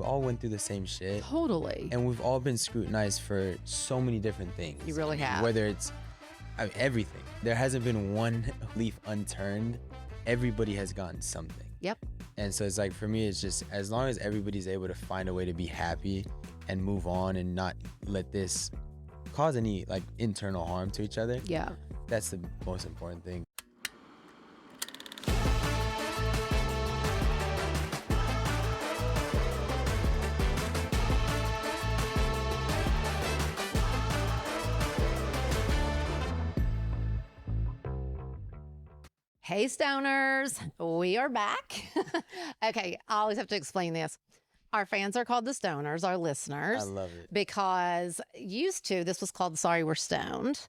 all went through the same shit. Totally. And we've all been scrutinized for so many different things. You really have. Whether it's everything. There hasn't been one leaf unturned. Everybody has gotten something. Yep. And so it's like, for me, it's just as long as everybody's able to find a way to be happy and move on and not let this cause any like internal harm to each other. Yeah. That's the most important thing. Hey, stoners, we are back. Okay, I always have to explain this. Our fans are called the stoners, our listeners. I love it. Because this was called Sorry We're Stoned.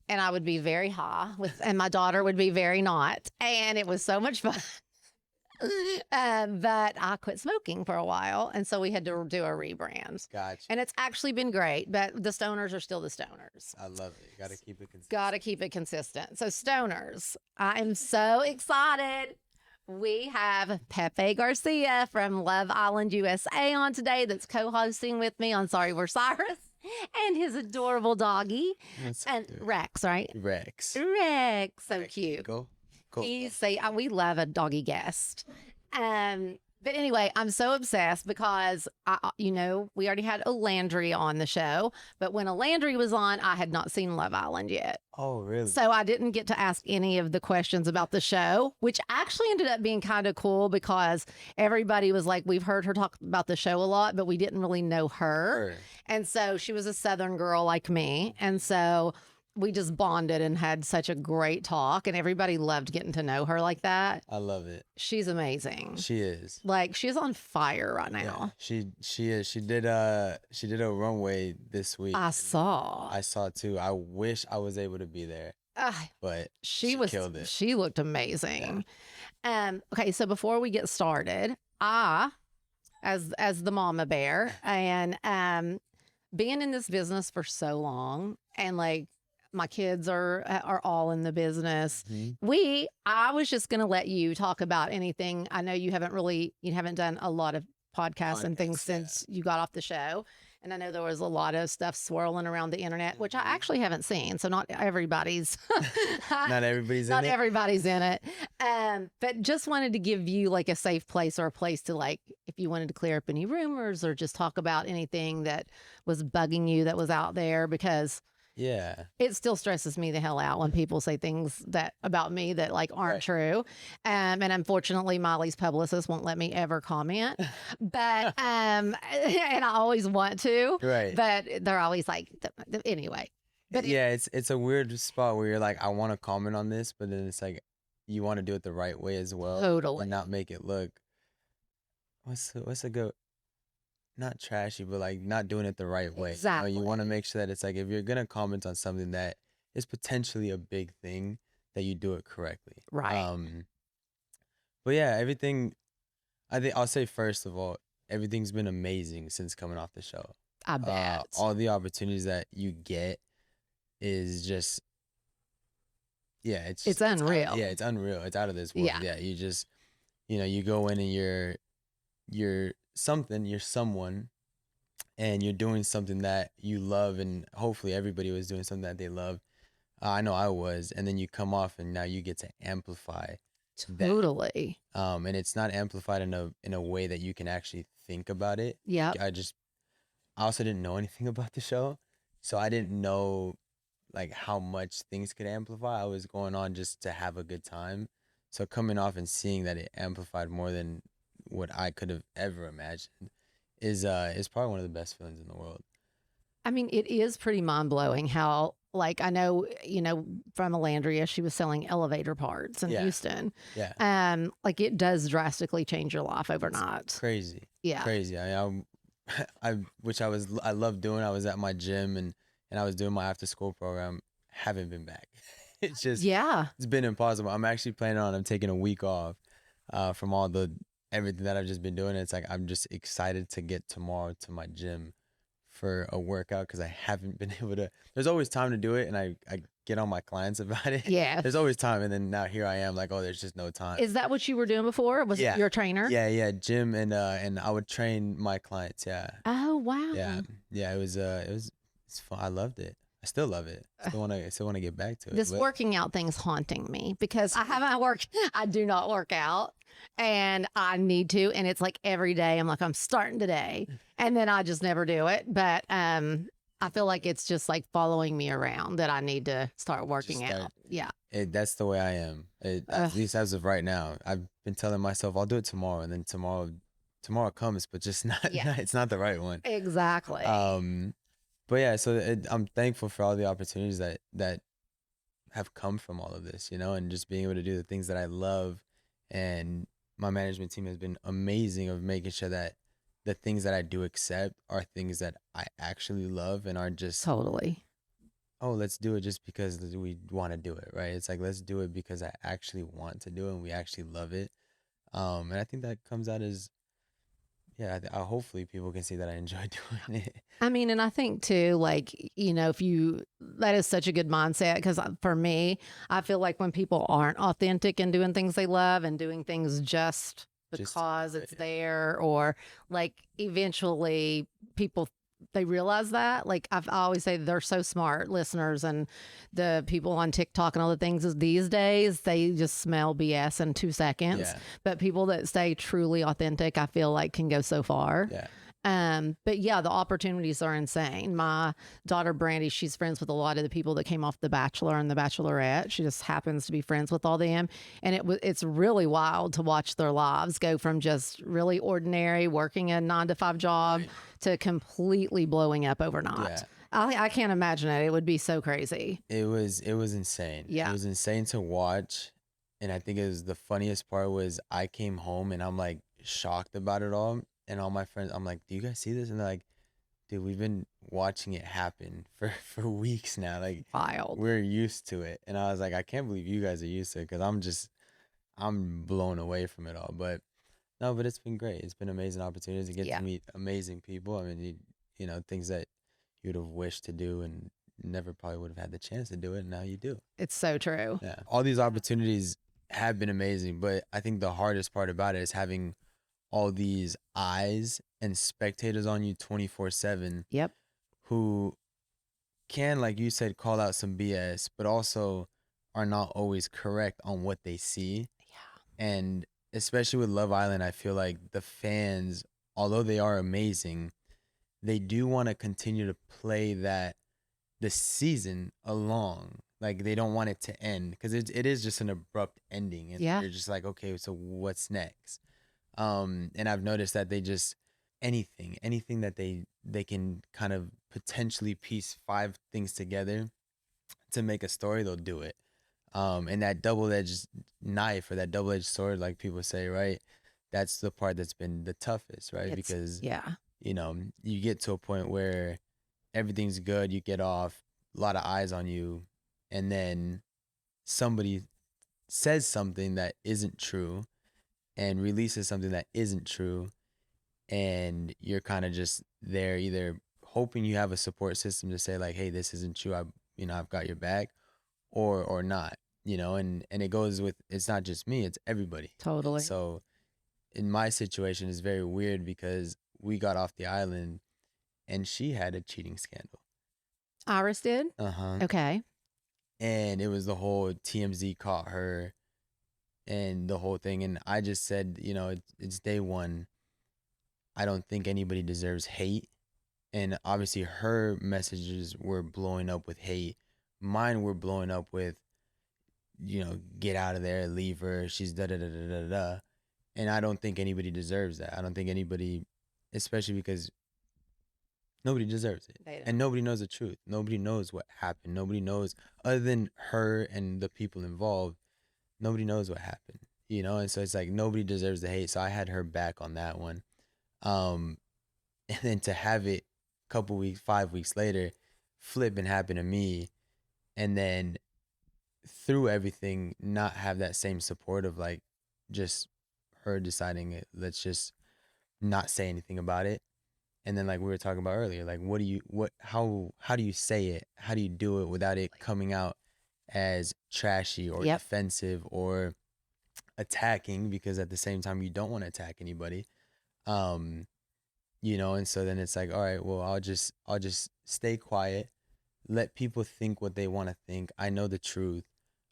And I would be very high, and my daughter would be very not. And it was so much fun. But I quit smoking for a while, and so we had to do a rebrand. Gotcha. And it's actually been great, but the stoners are still the stoners. I love it. You got to keep it consistent. Got to keep it consistent. So stoners, I am so excited. We have Pepe Garcia from Love Island, USA on today that's co-hosting with me on Sorry We're Cyrus, and his adorable doggy. And Rex, right? Rex. So Rex. cute. Cool. We love a doggy guest. But anyway, I'm so obsessed because, we already had Alandria on the show. But when Alandria was on, I had not seen Love Island yet. Oh, really? So I didn't get to ask any of the questions about the show, which actually ended up being kind of cool because everybody was like, we've heard her talk about the show a lot, but we didn't really know her. And so she was a Southern girl like me. And so we just bonded and had such a great talk, and everybody loved getting to know her like that. I love it. She's amazing. She is. Like, she's on fire right now. Yeah, she is. She did a runway this week. I saw too. I wish I was able to be there. But she killed it. She looked amazing. Yeah. Okay, so before we get started, as the mama bear, and being in this business for so long, and like, my kids are all in the business. Mm-hmm. I was just going to let you talk about anything. I know you haven't done a lot of podcasts and things since you got off the show. And I know there was a lot of stuff swirling around the internet, which I actually haven't seen. So not everybody's everybody's in it. But just wanted to give you like a safe place, or a place to, like, if you wanted to clear up any rumors or just talk about anything that was bugging you that was out there, because yeah, it still stresses me the hell out when people say things about me that like aren't true. And unfortunately, Miley's publicist won't let me ever comment. But and I always want to. Right. But they're always like, anyway. But yeah, it's a weird spot where you're like, I want to comment on this, but then it's like you want to do it the right way as well. Totally. And not make it look what's a good, not trashy, but like not doing it the right way. Exactly. You want to make sure that it's like, if you're gonna comment on something that is potentially a big thing, that you do it correctly. Right. But yeah, everything. I think I'll say, first of all, everything's been amazing since coming off the show. I bet. All the opportunities that you get is just, it's unreal. It's unreal. It's out of this world. Yeah. You just, you go in and you're someone, and you're doing something that you love, and hopefully everybody was doing something that they love. I know I was, and then you come off and now you get to amplify totally that. And it's not amplified in a way that you can actually think about it. Yeah. I also didn't know anything about the show, so I didn't know like how much things could amplify. I was going on just to have a good time, so coming off and seeing that it amplified more than what I could have ever imagined is probably one of the best feelings in the world. I mean, it is pretty mind-blowing how, like, I know, from Alandria, she was selling elevator parts in Houston. Yeah. Like, it does drastically change your life overnight. It's crazy. Yeah. Crazy. I love doing. I was at my gym and I was doing my after school program. Haven't been back. It's just, it's been impossible. I'm actually planning on, I'm taking a week off from everything that I've just been doing. It's like, I'm just excited to get tomorrow to my gym for a workout because I haven't been able to. There's always time to do it, and I get on my clients about it. Yeah. There's always time, and then now here I am, like, oh, there's just no time. Is that what you were doing before? Was Yeah. your trainer? Yeah, gym and I would train my clients. Yeah, Oh wow. yeah. It was it's fun. I loved it. I still love it. Still wanna get back to it. This But working out thing's haunting me because I haven't worked. I do not work out, and I need to. And it's like every day I'm like, I'm starting today, and then I just never do it. But I feel like it's just like following me around that I need to start working out. Yeah. that's the way I am. At least as of right now, I've been telling myself I'll do it tomorrow, and then tomorrow comes, but just not. Yeah. It's not the right one. Exactly. But yeah, so I'm thankful for all the opportunities that have come from all of this, and just being able to do the things that I love. And my management team has been amazing of making sure that the things that I do accept are things that I actually love and aren't just, Totally. oh, let's do it just because we want to do it, right? It's like, let's do it because I actually want to do it and we actually love it. And I think that comes out as, yeah, hopefully people can see that I enjoy doing it. I mean, and I think too, like, if that is such a good mindset because for me, I feel like when people aren't authentic and doing things they love and doing things just Just because to do it's it. there, or like eventually people, they realize that. Like I always say, they're so smart, listeners, and the people on TikTok and all the things these days, they just smell BS in 2 seconds. Yeah. But people that stay truly authentic, I feel like can go so far. Yeah. But yeah, the opportunities are insane. My daughter Brandy, she's friends with a lot of the people that came off The Bachelor and The Bachelorette. She just happens to be friends with all them, and it's really wild to watch their lives go from just really ordinary, working a 9 to 5 job, Right. to completely blowing up overnight. Yeah. I can't imagine it. It would be so crazy. It was insane. Yeah. It was insane to watch. And I think it was the funniest part was I came home and I'm like shocked about it all. And all my friends, I'm like, do you guys see this? And they're like, dude, we've been watching it happen for weeks now. Like, Wild. we're used to it. And I was like, I can't believe you guys are used to it because I'm blown away from it all. But no, but it's been great. It's been amazing opportunities to get Yeah. to meet amazing people. I mean, things that you'd have wished to do and never probably would have had the chance to do it. And now you do. It's so true. Yeah. All these opportunities have been amazing, but I think the hardest part about it is having all these eyes and spectators on you 24/7 Yep. who can, like you said, call out some BS, but also are not always correct on what they see. Yeah. And especially with Love Island, I feel like the fans, although they are amazing, they do want to continue to play the season along. Like they don't want it to end because it is just an abrupt ending. And Yeah. you're just like, okay, so what's next? And I've noticed that they just anything that they can kind of potentially piece 5 things together to make a story, they'll do it. And that double-edged knife or that double-edged sword, like people say, right? That's the part that's been the toughest, right? Because Yeah. you get to a point where everything's good, you get off, a lot of eyes on you, and then somebody says something that isn't true and releases something that isn't true, and you're kind of just there either hoping you have a support system to say like, hey, this isn't true, I've got your back, or not, and it goes with, it's not just me, it's everybody. Totally. So in my situation it's very weird because we got off the island and she had a cheating scandal. Iris did? Uh-huh. Okay. And it was the whole TMZ caught her and the whole thing. And I just said, it's day one. I don't think anybody deserves hate. And obviously her messages were blowing up with hate. Mine were blowing up with, get out of there, leave her, she's da da da da da da. And I don't think anybody deserves that. I don't think anybody, especially because nobody deserves it. They don't. And nobody knows the truth. Nobody knows what happened. Nobody knows, other than her and the people involved, nobody knows what happened. And so it's like nobody deserves the hate. So I had her back on that one. And then to have it a couple weeks, 5 weeks later, flip and happen to me, and then through everything, not have that same support of like just her deciding it, let's just not say anything about it. And then like we were talking about earlier, like how do you say it? How do you do it without it coming out as trashy or Yep. defensive or attacking, because at the same time you don't want to attack anybody. Um, and so then it's like, all right, well, I'll just stay quiet, let people think what they want to think. I know the truth.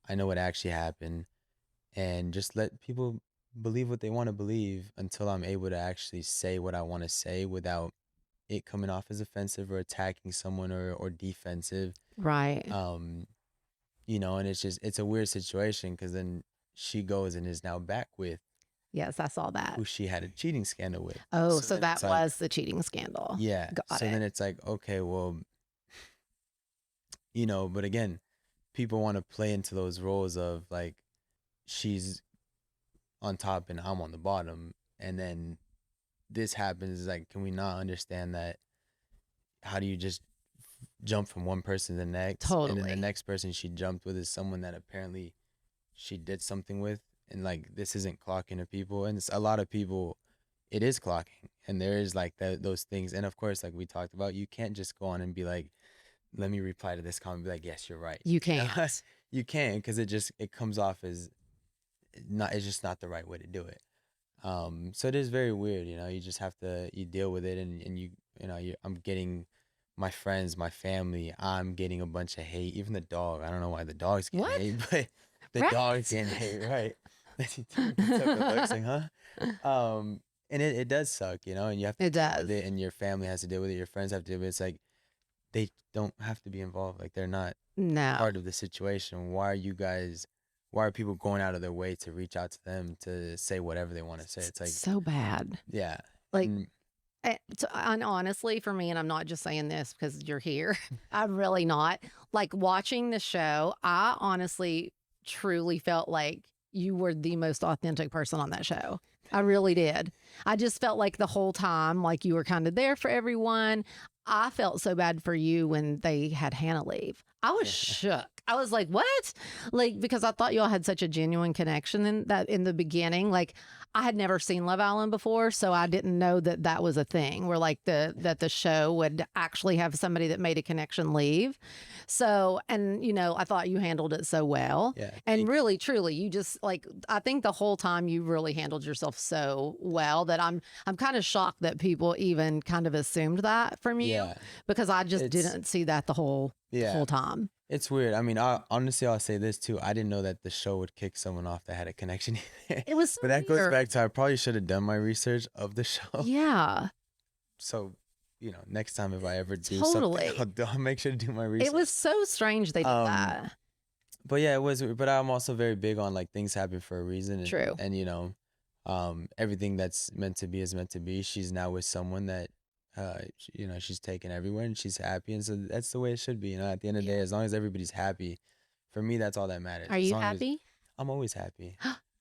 I know what actually happened, and just let people believe what they want to believe until I'm able to actually say what I want to say without it coming off as offensive or attacking someone or defensive. Right. Um, and it's a weird situation because then she goes and is now back with Yes, I saw that. who she had a cheating scandal with. Oh, So so then that it's like, was the cheating scandal. yeah. Got So it. then it's like, okay, well, but again, people want to play into those roles of like she's on top and I'm on the bottom. And then this happens. It's like, can we not understand that? How do you just jump from one person to the next? And then the Totally. next person she jumped with is someone that apparently she did something with. And like, this isn't clocking to people. And it's a lot of people, it is clocking. And there is like those things. And of course, like we talked about, you can't just go on and be like, let me reply to this comment and be like, yes, you're right. You can't. You can't, because it comes off as it's just not the right way to do it. So it is very weird, you just have to, you deal with it, and I'm getting my friends, my family, I'm getting a bunch of hate, even the dog. I don't know why the dog's getting What? hate, but the Right. dog's getting hate, right? He took a look, like, huh? And it does suck, and you have to It deal with does. it, and your family has to deal with it, your friends have to deal with it. It's like, they don't have to be involved. Like, they're not No. part of the situation. Why are people going out of their way to reach out to them to say whatever they want to say? It's like, So bad. yeah. Like, And and honestly, for me, and I'm not just saying this because you're here, I'm really not. Like, watching the show, I honestly, truly felt like you were the most authentic person on that show. I really did. I just felt like the whole time, like you were kind of there for everyone. I felt so bad for you when they had Hannah leave. I was shook. I was like, what? Like, because I thought y'all had such a genuine connection in the beginning. Like, I had never seen Love Island before, so I didn't know that that was a thing where like that the show would actually have somebody that made a connection leave. So, and I thought you handled it so well. yeah, And really, truly, you just like, I think the whole time you really handled yourself so well that I'm kind of shocked that people even kind of assumed that from you, yeah, because I just it's didn't see that the whole yeah, time. it's weird. I mean, honestly, I'll say this too. I didn't know that the show would kick someone off that had a connection. It was so But that goes weird. back to, I probably should have done my research of the show. Yeah, So, next time if I ever do totally. something, I'll make sure to do my research. It was so strange they did Um, that. But yeah, it was. But I'm also very big on like things happen for a reason. True. And everything that's meant to be is meant to be. She's now with someone that, she's taken everywhere and she's happy, and so that's the way it should be. At the end of the day, as long as everybody's happy, for me, that's all that matters. Are As you long as happy? I'm always happy.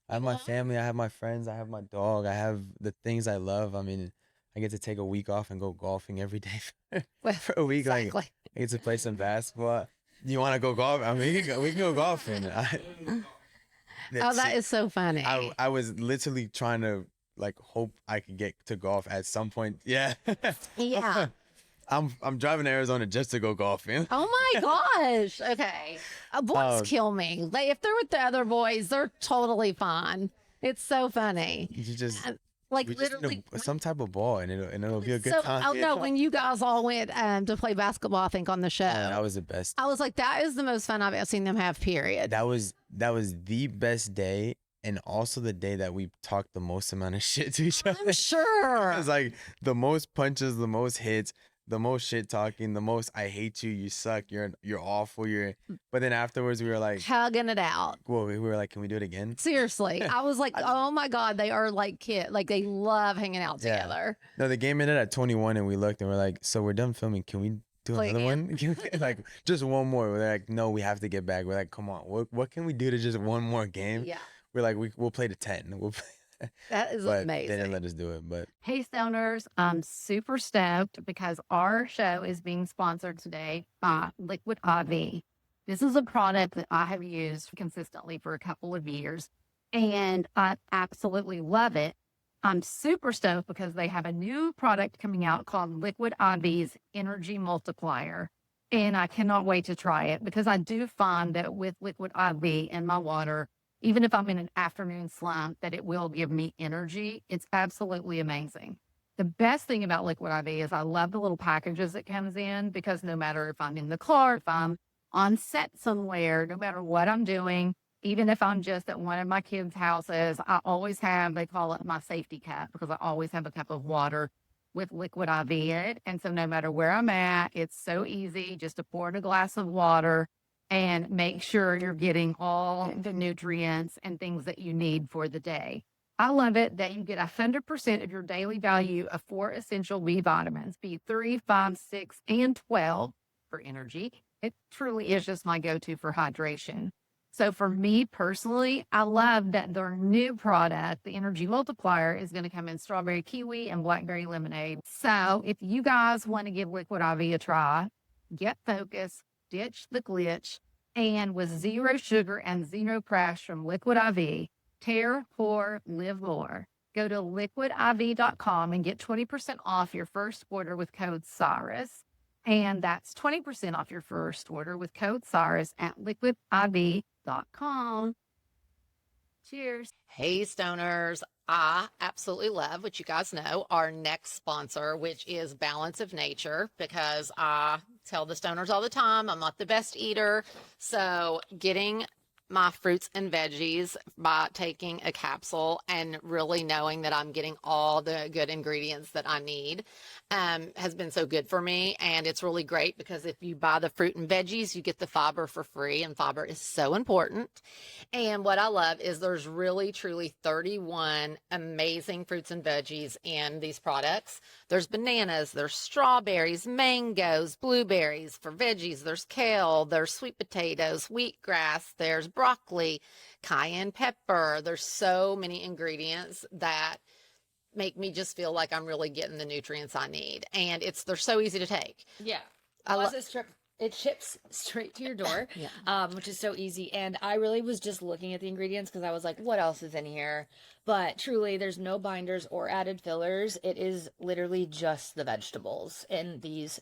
I have my family, I have my friends, I have my dog, I have the things I love. I mean, I get to take a week off and go golfing every day for a week. Like, Exactly. I get to play some basketball. You want to go golf? I mean, we can go golfing. Oh, that is so funny. I was literally trying to like hope I could get to golf at some point. Yeah. Yeah. I'm driving to Arizona just to go golfing. Oh my gosh. Okay. Boys kill me. Like, if they're with the other boys, they're totally fine. It's so funny. You just Like, we just literally. need some type of ball, and it'll be a good So, time. oh no, when you guys all went to play basketball, I think on the show, That was the best. I was like, that is the most fun I've ever seen them have, period. That was the best day, and also the day that we talked the most amount of shit to each other. I'm sure. It was like the most punches, the most hits, the most shit talking, the most I hate you, you suck, you're awful, But then afterwards we were like Hugging it out. well, we were like, can we do it again? Seriously. I was like, oh my God, they are like kids. Like, they love hanging out Yeah. together. No, the game ended at 21, and we looked and we're like, so we're done filming. Can we do Play another again? one? Can we, like, just one more? We're like, no, we have to get back. We're like, come on, what can we do to just one more game? Yeah. We're like, we'll play to 10. We'll play. That is But amazing. they didn't let us do it. But Hey, Stoners, I'm super stoked because our show is being sponsored today by Liquid IV. This is a product that I have used consistently for a couple of years, and I absolutely love it. I'm super stoked because they have a new product coming out called Liquid IV's Energy Multiplier. And I cannot wait to try it because I do find that with Liquid IV in my water, even if I'm in an afternoon slump, that it will give me energy. It's absolutely amazing. The best thing about Liquid IV is I love the little packages it comes in because no matter if I'm in the car, if I'm on set somewhere, no matter what I'm doing, even if I'm just at one of my kids' houses, I always have, they call it my safety cup because I always have a cup of water with Liquid IV in it. And so no matter where I'm at, it's so easy just to pour in a glass of water and make sure you're getting all the nutrients and things that you need for the day. I love it that you get 100% of your daily value of 4 essential B vitamins, B3, 5, 6, and 12 for energy. It truly is just my go-to for hydration. So for me personally, I love that their new product, the Energy Multiplier, is going to come in strawberry kiwi and blackberry lemonade. So if you guys want to give Liquid IV a try, get focused, ditch the glitch, and with zero sugar and zero crash from Liquid IV, tear, pour, live more. Go to liquidiv.com and get 20% off your first order with code Cyrus. And that's 20% off your first order with code Cyrus at liquidiv.com. Cheers. Hey, stoners. I absolutely love what you guys know, our next sponsor, which is Balance of Nature, because I tell the stoners all the time, I'm not the best eater. So getting my fruits and veggies by taking a capsule and really knowing that I'm getting all the good ingredients that I need has been so good for me. And it's really great because if you buy the fruit and veggies, you get the fiber for free, and fiber is so important. And what I love is there's really, truly 31 amazing fruits and veggies in these products. There's bananas, there's strawberries, mangoes, blueberries. For veggies, there's kale, there's sweet potatoes, wheatgrass, there's broccoli, cayenne pepper. There's so many ingredients that make me just feel like I'm really getting the nutrients I need. And they're so easy to take. Yeah. I It ships straight to your door, Yeah. which is so easy. And I really was just looking at the ingredients because I was like, what else is in here? But truly, there's no binders or added fillers. It is literally just the vegetables in these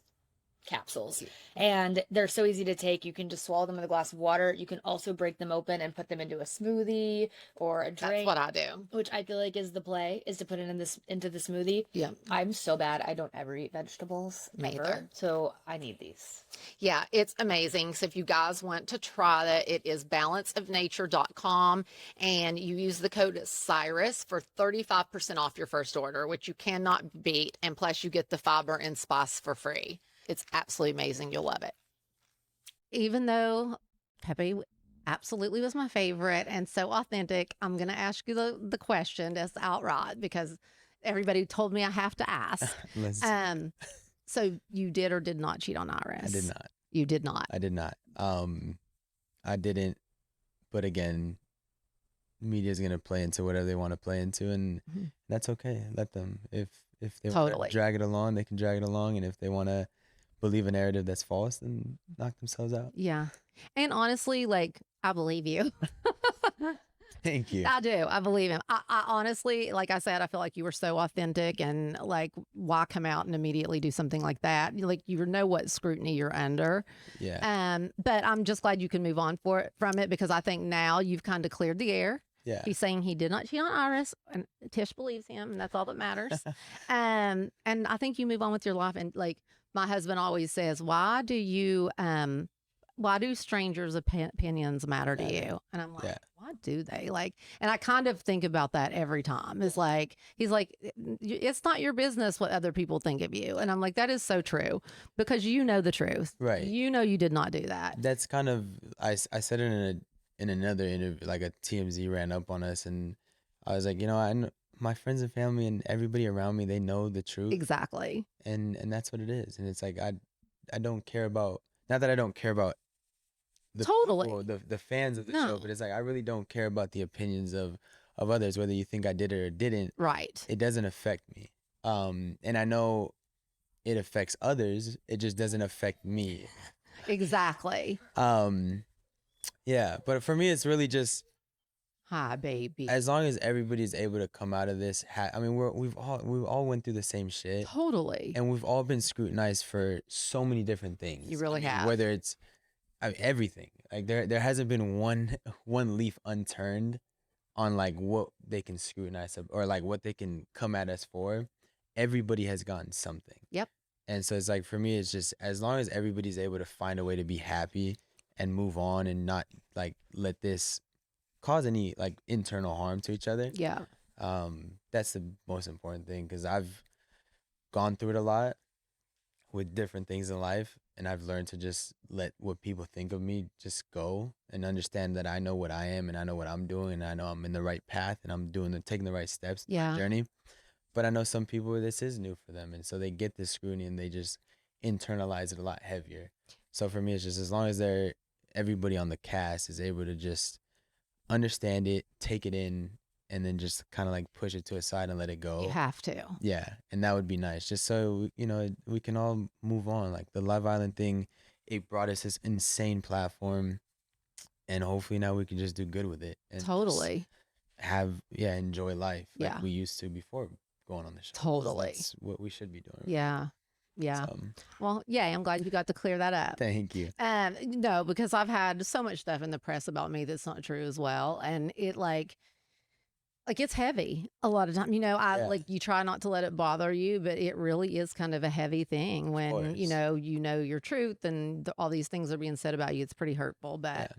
capsules. And they're so easy to take. You can just swallow them in a glass of water. You can also break them open and put them into a smoothie or a That's drink. what I do. Which I feel like is the play, is to put it into the smoothie. Yeah. I'm so bad. I don't ever eat vegetables. Me ever. either. So I need these. Yeah, it's amazing. So if you guys want to try that, it is balanceofnature.com, and you use the code Cyrus for 35% off your first order, which you cannot beat. And plus you get the fiber and spice for free. It's absolutely amazing. You'll love it. Even though Pepe absolutely was my favorite and so authentic, I'm going to ask you the question that's outright because everybody told me I have to ask. So you did or did not cheat on Iris? I did not. You did not. I did not. I didn't. But again, media's gonna play into whatever they want to play into, and that's okay. Let them. If they Totally. want to drag it along, they can drag it along, and if they want to believe a narrative that's false, then knock themselves out. Yeah. And honestly, like, I believe you. Thank you. I do. I believe him. I honestly, like I said, I feel like you were so authentic, and like, why come out and immediately do something like that? Like, you know what scrutiny you're under. Yeah. But I'm just glad you can move on from it because I think now you've kind of cleared the air. Yeah. He's saying he did not cheat on Iris, and Tish believes him, and that's all that matters. And I think you move on with your life. And like my husband always says, why do strangers' opinions matter to you? And I'm like, why do they? Like, and I kind of think about that every time. It's like, he's like, it's not your business what other people think of you. And I'm like, that is so true because you know the truth. Right. You know you did not do that. That's kind of, I said it in another interview, like a TMZ ran up on us, and I was like, I know my friends and family and everybody around me, they know the truth. Exactly. And that's what it is. And it's like, I don't care about, not that I don't care about the people, the fans of the show, but it's like I really don't care about the opinions of others, whether you think I did it or didn't. Right. It doesn't affect me. And I know it affects others. It just doesn't affect me. Exactly. Yeah, but for me, it's really just Hi, baby. as long as everybody's able to come out of this, I mean, we've all went through the same shit, Totally. and we've all been scrutinized for so many different things. You really have. Whether it's everything. Like there hasn't been one leaf unturned on like what they can scrutinize or like what they can come at us for. Everybody has gotten something. Yep. And so it's like for me, it's just as long as everybody's able to find a way to be happy and move on and not like let this cause any like internal harm to each other. Yeah. That's the most important thing because I've gone through it a lot with different things in life, and I've learned to just let what people think of me just go and understand that I know what I am and I know what I'm doing and I know I'm in the right path and I'm taking the right steps in my journey. But I know some people this is new for them, and so they get this scrutiny and they just internalize it a lot heavier. So for me, it's just as long as everybody on the cast is able to just understand it, take it in, and then just kind of like push it to a side and let it go. You have to. Yeah, and that would be nice, just so we can all move on. Like the Love Island thing, it brought us this insane platform, and hopefully now we can just do good with it and Totally. enjoy life like Yeah. we used to before going on the show. Totally. That's what we should be doing. Yeah. Yeah. So, Well, yeah, I'm glad you got to clear that up. thank you. No, because I've had so much stuff in the press about me that's not true as well. And it like it's heavy a lot of time. Yeah. Like you try not to let it bother you, but it really is kind of a heavy thing when, course. you know your truth and all these things are being said about you. It's pretty hurtful, but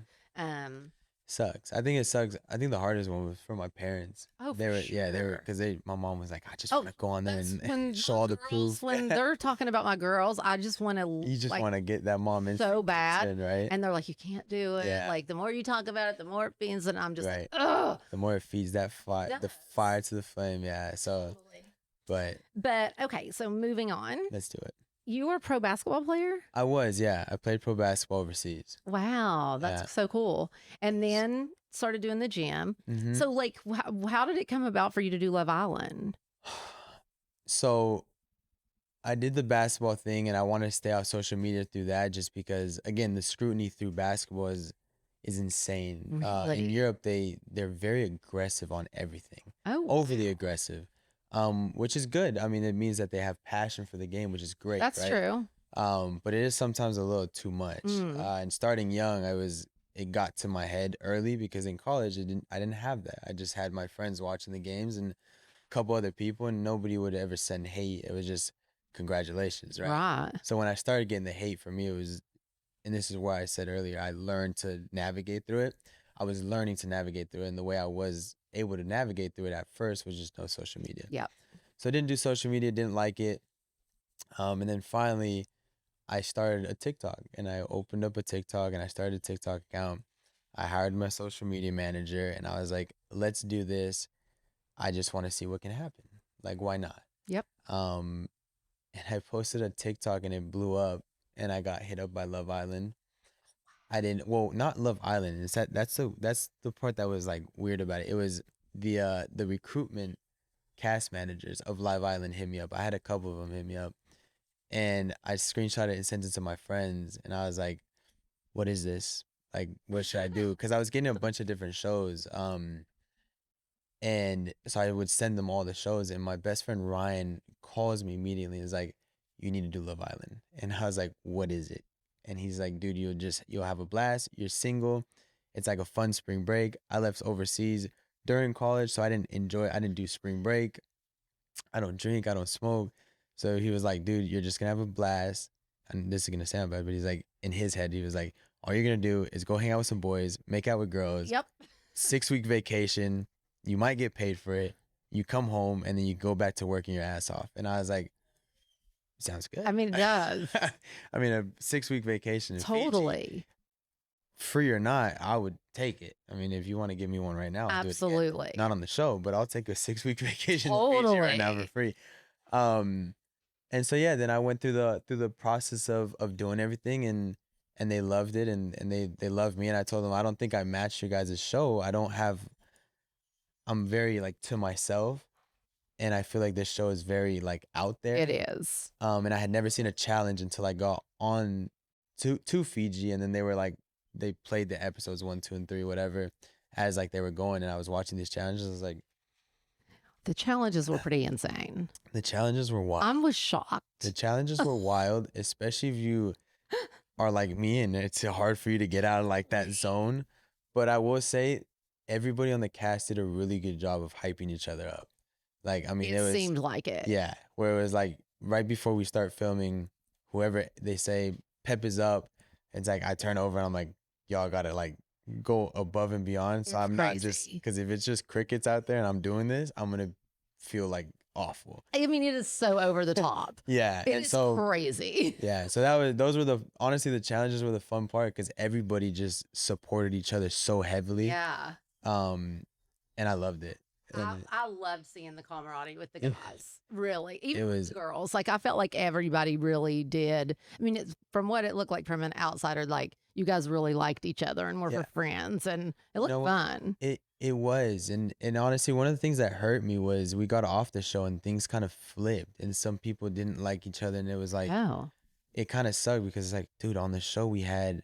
Sucks. I think it sucks. I think the hardest one was for my parents. Oh, they for were sure. because my mom was like, I just Oh, want to go on there that's when and show all the girls- proof. When they're talking about my girls, I just want to You just like, want to get that mom in so bad. right? And they're like, you can't do it. Yeah. Like the more you talk about it, the more it feeds. And I'm just Right. like, ugh. The more it feeds that fire, the Yes. fire to the flame. Yeah. So, but But okay, so moving on. let's do it. You were a pro basketball player? I was, yeah. I played pro basketball overseas. Wow, that's Yeah. so cool. And then started doing the gym. Mhm. So, like, how did it come about for you to do Love Island? So I did the basketball thing, and I want to stay off social media through that, just because again the scrutiny through basketball is insane. In Really? Europe, they're very aggressive on everything, Oh, overly aggressive, which is good. I mean, it means that they have passion for the game, which is great. that's right? true. But it is sometimes a little too much. And starting young, it got to my head early because in college I didn't have that. I just had my friends watching the games and a couple other people, and nobody would ever send hate. It was just congratulations, right? Right. So when I started getting the hate from me, it was, and this is why I said earlier, I learned to navigate through it. I was learning to navigate through it, and the way I was able to navigate through it at first was just no social media. Yep. So I didn't do social media, didn't like it. And then finally I started a TikTok, and I opened up a TikTok and I started a TikTok account. I hired my social media manager, and I was like, let's do this. I just want to see what can happen. Like, why not? Yep. And I posted a TikTok and it blew up, and I got hit up by Love Island. Not Love Island. That's the part that was like weird about it. It was the recruitment cast managers of Live Island hit me up. I had a couple of them hit me up, and I screenshot it and sent it to my friends, and I was like, what is this? Like, what should I do? Because I was getting a bunch of different shows. And so I would send them all the shows, and my best friend Ryan calls me immediately and is like, you need to do Love Island. And I was like, what is it? And he's like, dude, you'll have a blast. You're single. It's like a fun spring break. I left overseas during college, so I didn't do spring break. I don't drink, I don't smoke. So he was like, dude, you're just gonna have a blast. And this is gonna sound bad, but he's like, in his head, he was like, all you're gonna do is go hang out with some boys, make out with girls. Yep. 6-week vacation. You might get paid for it. You come home and then you go back to working your ass off. And I was like, sounds good. I mean, it does. I mean, a 6-week vacation in Fiji, Totally. free or not, I would take it. I mean, if you want to give me one right now, I'll do it again. Absolutely. Not on the show, but I'll take a 6-week vacation in Fiji right now for free. And so yeah, then I went through the process of doing everything, and they loved it, and they loved me, and I told them I don't think I matched your guys' show. I'm very like to myself, and I feel like this show is very like out there. It is. And I had never seen a challenge until I got on to Fiji, and then they were like, they played the episodes 1, 2, and 3, whatever. as like they were going and I was watching these challenges, I was like, The challenges were pretty insane. the challenges were wild. I was shocked. The challenges were wild, especially if you are like me and it's hard for you to get out of like that zone. But I will say everybody on the cast did a really good job of hyping each other up. Like, I mean, It it was, seemed like it. yeah, where it was like right before we start filming, whoever they say Pep is up, it's like I turn over and I'm like, y'all gotta like go above and beyond. So It's I'm not just, crazy. because if it's just crickets out there and I'm doing this, I'm gonna feel like awful. I mean, it is so over the top. Yeah. It And is so crazy. yeah, so those were honestly the challenges were the fun part because everybody just supported each other so heavily. Yeah. And I loved it. And I loved seeing the camaraderie with the It- guys. Really, even it with was- the girls. Like I felt like everybody really did. I mean, it's from what it looked like from an outsider. Like you guys really liked each other and were Yeah. friends, and it looked know what? fun. It was, and honestly, one of the things that hurt me was we got off the show and things kind of flipped, and some people didn't like each other, and it was like Oh, it kind of sucked because it's like, dude, on the show we had,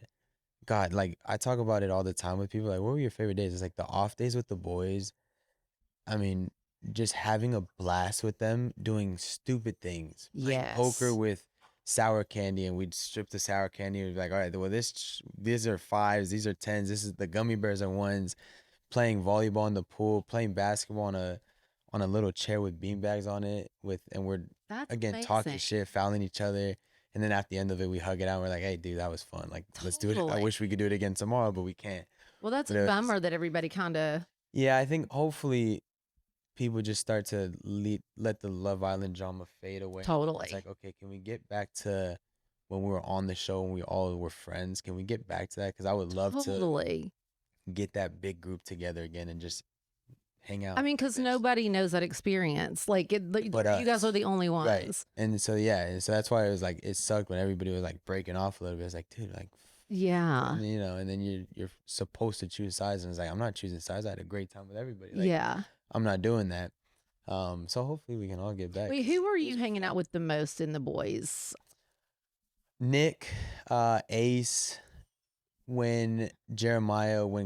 God, like I talk about it all the time with people, like, what were your favorite days? It's like the off days with the boys. I mean, just having a blast with them, doing stupid things, playing yes. poker with sour candy, and we'd strip the sour candy. And we'd be like, all right, well, these are fives, these are tens, this is the gummy bears are ones. Playing volleyball in the pool, playing basketball on a little chair with beanbags on it, and we're That's again talking amazing. shit, fouling each other, and then at the end of it, we hug it out. And we're like, hey, dude, that was fun. Like, let's do it. I Totally. wish we could do it again tomorrow, but we can't. Well, that's But a it was- bummer that everybody kind of. Yeah, I think hopefully people just start to let the Love Island drama fade away. Totally. It's like, okay, can we get back to when we were on the show and we all were friends? Can we get back to that? Because I would love to Totally. get that big group together again and just hang out. I mean, because nobody knows that experience. Like, But you guys us. are the only ones. Right. And so, yeah. And so that's why it was like, it sucked when everybody was like breaking off a little bit. It's like, dude, like, Yeah. and, you know, and then you're supposed to choose sides. And it's like, I'm not choosing sides. I had a great time with everybody. Like, Yeah. I'm not doing that. So hopefully we can all get back. Wait, who were you hanging out with the most in the boys? Nick, Ace, when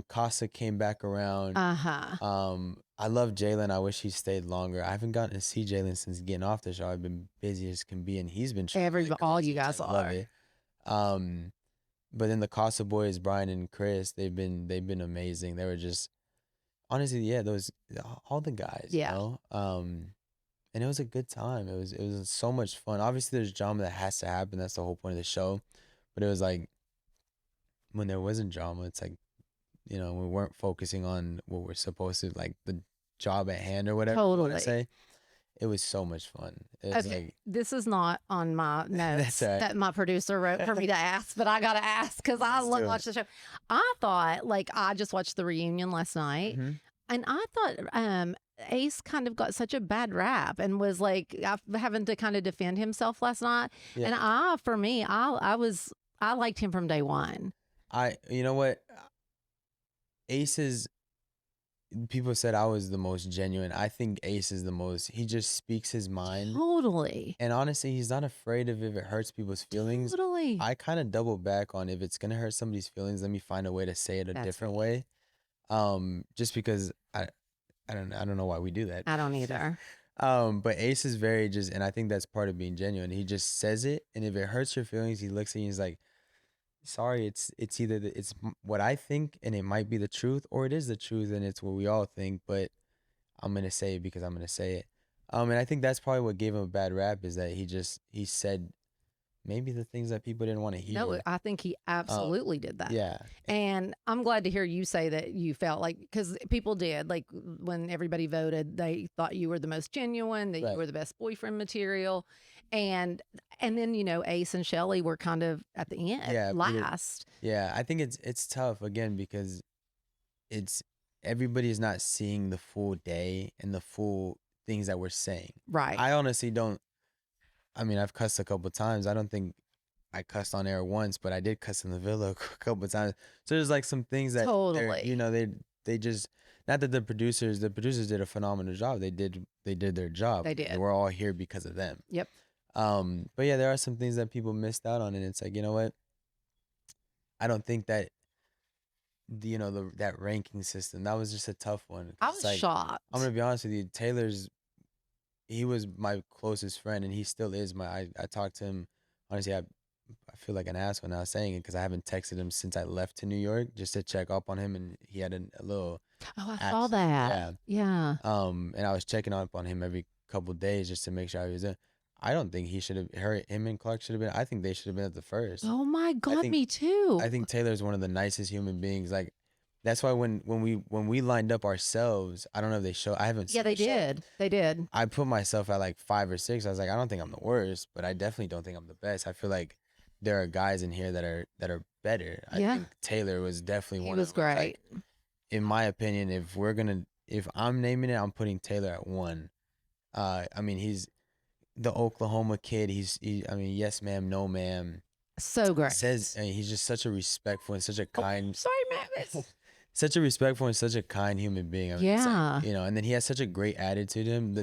Casa came back around. Uh-huh. I love Jalen. I wish he stayed longer. I haven't gotten to see Jalen since getting off the show. I've been busy as can be, and he's been All you guys I love are. it. But then the Casa boys, Brian and Chris, they've been amazing. They were just honestly, yeah, all the guys, Yeah. you know. And it was a good time. It was so much fun. Obviously, there's drama that has to happen. That's the whole point of the show. But it was like when there wasn't drama, it's like, you know, we weren't focusing on what we're supposed to, like the job at hand or whatever. You wanna Totally. say. It was so much fun. It was Okay, like, this is not on my notes all right. that my producer wrote for me to ask, but I gotta ask because I Let's do it. watched the show. I thought, like, I just watched the reunion last night, Mhm. and I thought Ace kind of got such a bad rap and was like having to kind of defend himself last night. Yeah. And I liked him from day one. You know what? People said I was the most genuine. I think Ace is the most, he just speaks his mind. Totally, And honestly, he's not afraid of if it hurts people's feelings. totally. I kind of double back on if it's going to hurt somebody's feelings, let me find a way to say it a That's different me. way. Just because I don't know why we do that. I don't either. But Ace is very just, and I think that's part of being genuine. He just says it, and if it hurts your feelings, he looks at you and he's like, sorry, it's either it's what I think and it might be the truth, or it is the truth and it's what we all think, but I'm gonna say it because I'm gonna say it. And I think that's probably what gave him a bad rap is that he said maybe the things that people didn't want to hear. No, I think he absolutely did that. Yeah. And I'm glad to hear you say that you felt like, because people did, like when everybody voted, they thought you were the most genuine, that Right. you were the best boyfriend material. And then, you know, Ace and Shelly were kind of at the end, Yeah, Peter- last. Yeah, I think it's tough again because it's everybody's not seeing the full day and the full things that we're saying. Right. I honestly don't. I mean, I've cussed a couple times. I don't think I cussed on air once, but I did cuss in the villa a couple times. So there's like some things that they're- Totally. you know, they just not that the producers did a phenomenal job. They did their job. They did. And we're all here because of them. Yep. But yeah, there are some things that people missed out on, and it's like, you know what? I don't think that that ranking system. That was just a tough one. I 'Cause was it's like, shocked. I'm gonna be honest with you, he was my closest friend, and he still is I talked to him. Honestly, I feel like an asshole now saying it because I haven't texted him since I left to New York just to check up on him, and he had a little Oh, I saw accident. that. Yeah. Yeah. And I was checking up on him every couple days just to make sure he was in. I don't think he should have him and Clark should have been. I think they should have been at the first. Oh my God, think- me too. I think Taylor's one of the nicest human beings. Like, that's why when we lined up ourselves, I don't know if they show. I haven't. Yeah, seen they the show. did. They did. I put myself at like 5 or 6. I was like, I don't think I'm the worst, but I definitely don't think I'm the best. I feel like there are guys in here that are better. I Yeah. think Taylor was definitely He one was of them. great. Like, in my opinion, if I'm naming it, I'm putting Taylor at 1. I mean, he's the Oklahoma kid. I mean, yes ma'am, no ma'am. So great. He's just such a respectful and such a Oh, kind, sorry, Matt. such a respectful and such a kind human being. I mean, it's like, Yeah. and then he has such a great attitude to him.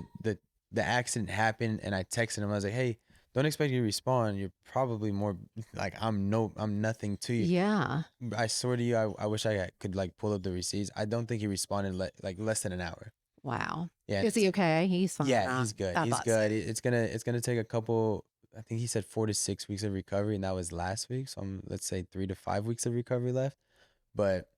The accident happened, and I texted him. I was like, hey, don't expect you to respond. You're probably more like I'm nothing to you. Yeah. I swear to you, I wish I could like pull up the receipts. I don't think he responded like less than an hour. Wow. Yeah. Is he okay? He's fine. Yeah, he's good. I He's thought so. good. It's gonna take a couple. I think he said 4 to 6 weeks of recovery, and that was last week. So let's say 3 to 5 weeks of recovery left. But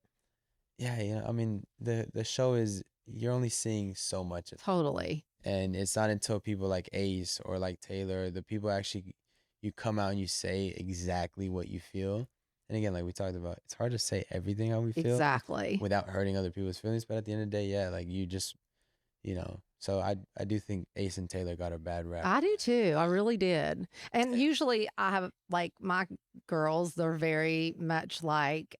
yeah, I mean the show is you're only seeing so much of it. Totally. And it's not until people like Ace or like Taylor, the people actually you come out and you say exactly what you feel. And again, like we talked about, it's hard to say everything how we feel Exactly. without hurting other people's feelings. But at the end of the day, yeah, like you just, So I do think Ace and Taylor got a bad rap. I do too. I really did. And usually I have like my girls, they're very much like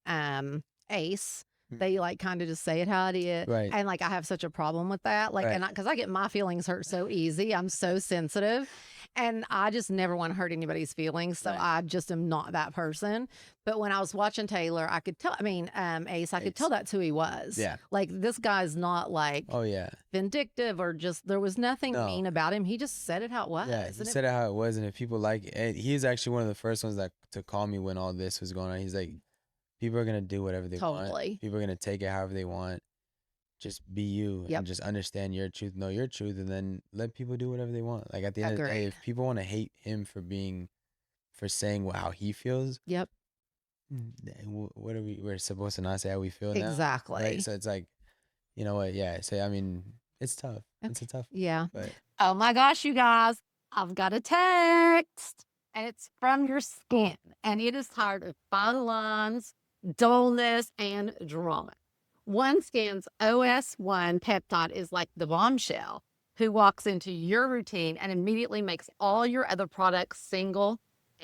Ace. They like kind of just say it how it is. Right. And like I have such a problem with that. Like, Right. and because I get my feelings hurt so easy, I'm so sensitive. And I just never want to hurt anybody's feelings. So Right. I just am not that person. But when I was watching Taylor, I could tell, Ace, I could tell that's who he was. Yeah. Like this guy's not like Oh yeah. vindictive or there was nothing No. mean about him. He just said it how it was. Yeah, he And said it how it was, and if people like it, he was actually one of the first ones to call me when all this was going on. He's like, people are gonna do whatever they want. Totally. People are gonna take it however they want. Just be you Yep. and just understand your truth, know your truth, and then let people do whatever they want. Like at the end of the day, Agreed. if people want to hate him for saying how he feels, Yep. what are we're supposed to not say how we feel now? Exactly. Right? So it's like, you know what? Yeah. So I mean, it's tough. It's a tough. Yeah. But Oh my gosh, you guys, I've got a text and it's from your skin and it is tired of fine lines, dullness, and drama. OneSkin's OS1 peptide is like the bombshell who walks into your routine and immediately makes all your other products single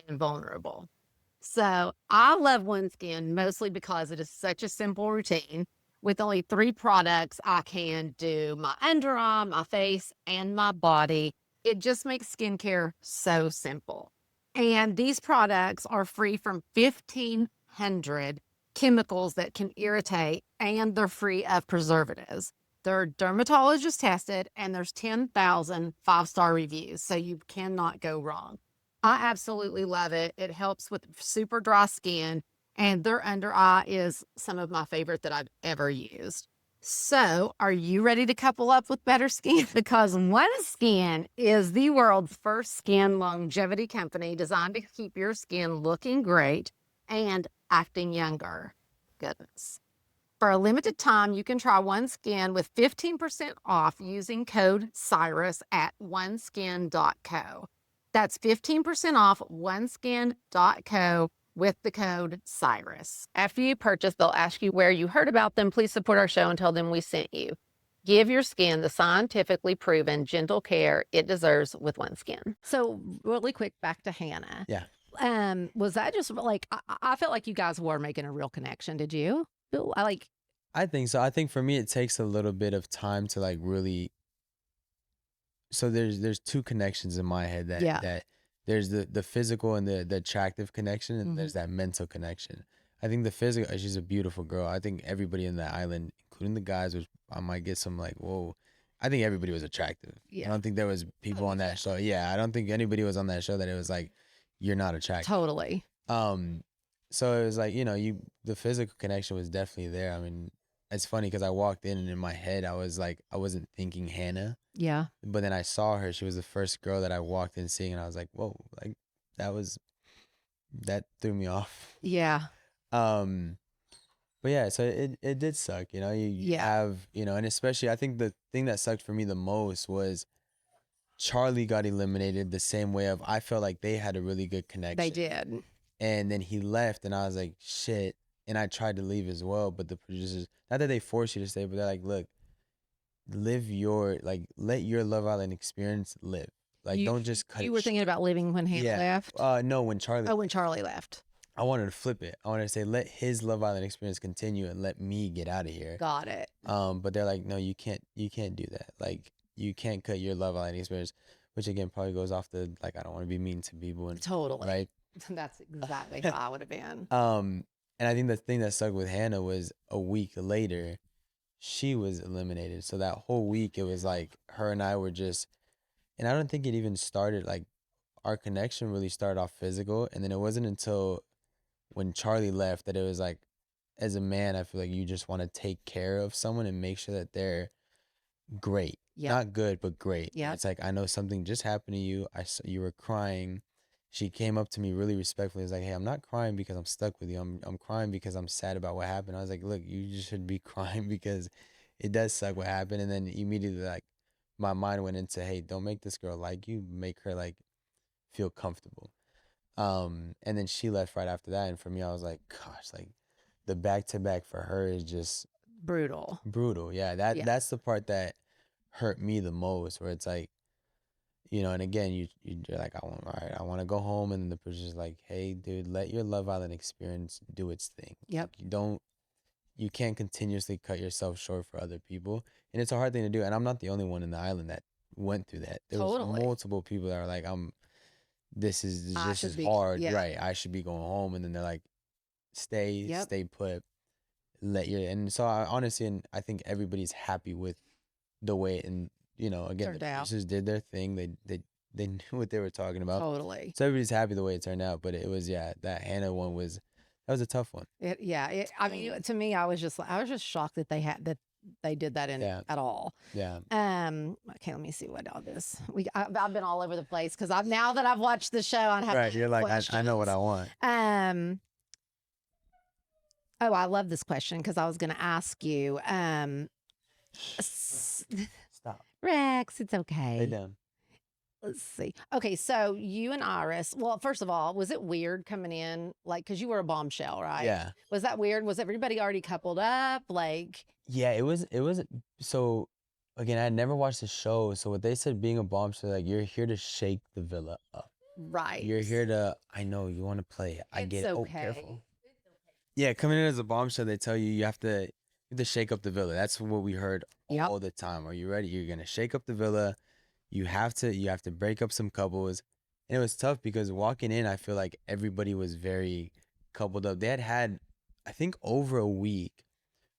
and vulnerable. So I love OneSkin mostly because it is such a simple routine. With only 3 products, I can do my underarm, my face, and my body. It just makes skincare so simple. And these products are free from 1,500 chemicals that can irritate, and they're free of preservatives. They're dermatologist tested, and there's 10,000 5-star reviews, so you cannot go wrong. I absolutely love it. It helps with super dry skin, and their under eye is some of my favorite that I've ever used. So, are you ready to couple up with better skin? Because OneSkin is the world's first skin longevity company designed to keep your skin looking great and acting younger. Goodness. For a limited time, you can try OneSkin with 15% off using code Cyrus at oneskin.co. That's 15% off oneskin.co with the code Cyrus. After you purchase, they'll ask you where you heard about them. Please support our show and tell them we sent you. Give your skin the scientifically proven gentle care it deserves with OneSkin. So really quick, back to Hannah. Yeah. Was that just like I felt like you guys were making a real connection? Did you? I think so. I think for me, it takes a little bit of time to like really. So there's 2 connections in my head that there's the physical and the attractive connection, and there's that mental connection. I think the physical, she's a beautiful girl. I think everybody in the island, including the guys, I might get some like, whoa. I think everybody was attractive. Yeah. I don't think there was people on that show. Yeah, I don't think anybody was on that show that it was like, you're not attractive. Totally. so it was like, the physical connection was definitely there. I mean, it's funny because I walked in and in my head, I was like, I wasn't thinking Hannah, Yeah. but then I saw her. She was the first girl that I walked in seeing, and I was like, whoa, like that threw me off. Yeah. Um, but yeah, so it did suck, you Yeah. have, and especially I think the thing that sucked for me the most was Charlie got eliminated the same way of I felt like they had a really good connection. They did. And then he left, and I was like, shit. And I tried to leave as well, but the producers, not that they force you to stay, but they're like, look, let your Love Island experience live. Like, You- don't just cut You it were thinking about leaving when Hannah Yeah. left? No, when Charlie, Oh, when Charlie left. I wanted to flip it. I wanted to say, let his Love Island experience continue and let me get out of here. Got it. But they're like, no, you can't do that. Like, you can't cut your Love Island experience, which again probably goes off the, like, I don't want to be mean to people. And, Totally. right? That's exactly how I would have been. And I think the thing that stuck with Hannah was a week later, she was eliminated. So that whole week, it was like her and I were just, and I don't think it even started, like, our connection really started off physical. And then it wasn't until when Charlie left that it was like, as a man, I feel like you just want to take care of someone and make sure that they're great. Yeah. Not good, but great. Yeah. It's like, I know something just happened to you. You were crying. She came up to me really respectfully. Was like, hey, I'm not crying because I'm stuck with you. I'm crying because I'm sad about what happened. I was like, look, you just should be crying because it does suck what happened. And then immediately, like, my mind went into, hey, don't make this girl like you. Make her, like, feel comfortable. And then she left right after that. And for me, I was like, gosh, like, the back-to-back for her is just Brutal. Yeah, Yeah. that's the part that hurt me the most, where it's like, and again, you're like, all right, I want to go home, and then the producer's like, hey, dude, let your Love Island experience do its thing. Yep. Like, you can't continuously cut yourself short for other people, and it's a hard thing to do. And I'm not the only one in the island that went through that. There was Totally. multiple people that are like, this is I just should as be- hard, yeah. right? I should be going home, and then they're like, stay put, and so I honestly, and I think everybody's happy with the way, and again, Turned the out. producers did their thing. They knew what they were talking about. Totally. So everybody's happy the way it turned out. But it was, that Hannah one was a tough one. I mean, to me, I was just shocked that they did that at all. Yeah. Okay, let me see what all this. I've been all over the place because now that I've watched the show, I have Right. You're like, I know what I questions. want. Oh, I love this question because I was going to ask you. Stop. Rex, it's okay. Lay down. Let's see. Okay, so you and Iris. Well, first of all, was it weird coming in, like, because you were a bombshell, right? Yeah. Was that weird? Was everybody already coupled up? Like, Yeah, it was. So again, I had never watched the show. So what they said, being a bombshell, like, you're here to shake the villa up. right. You're here to, I know you want to play. I get it. It's Oh, okay. careful. Yeah, coming in as a bombshell, they tell you you have to shake up the villa. That's what we heard Yep. all the time. Are you ready? You're gonna shake up the villa. You have to break up some couples. And it was tough because walking in, I feel like everybody was very coupled up. They had I think over a week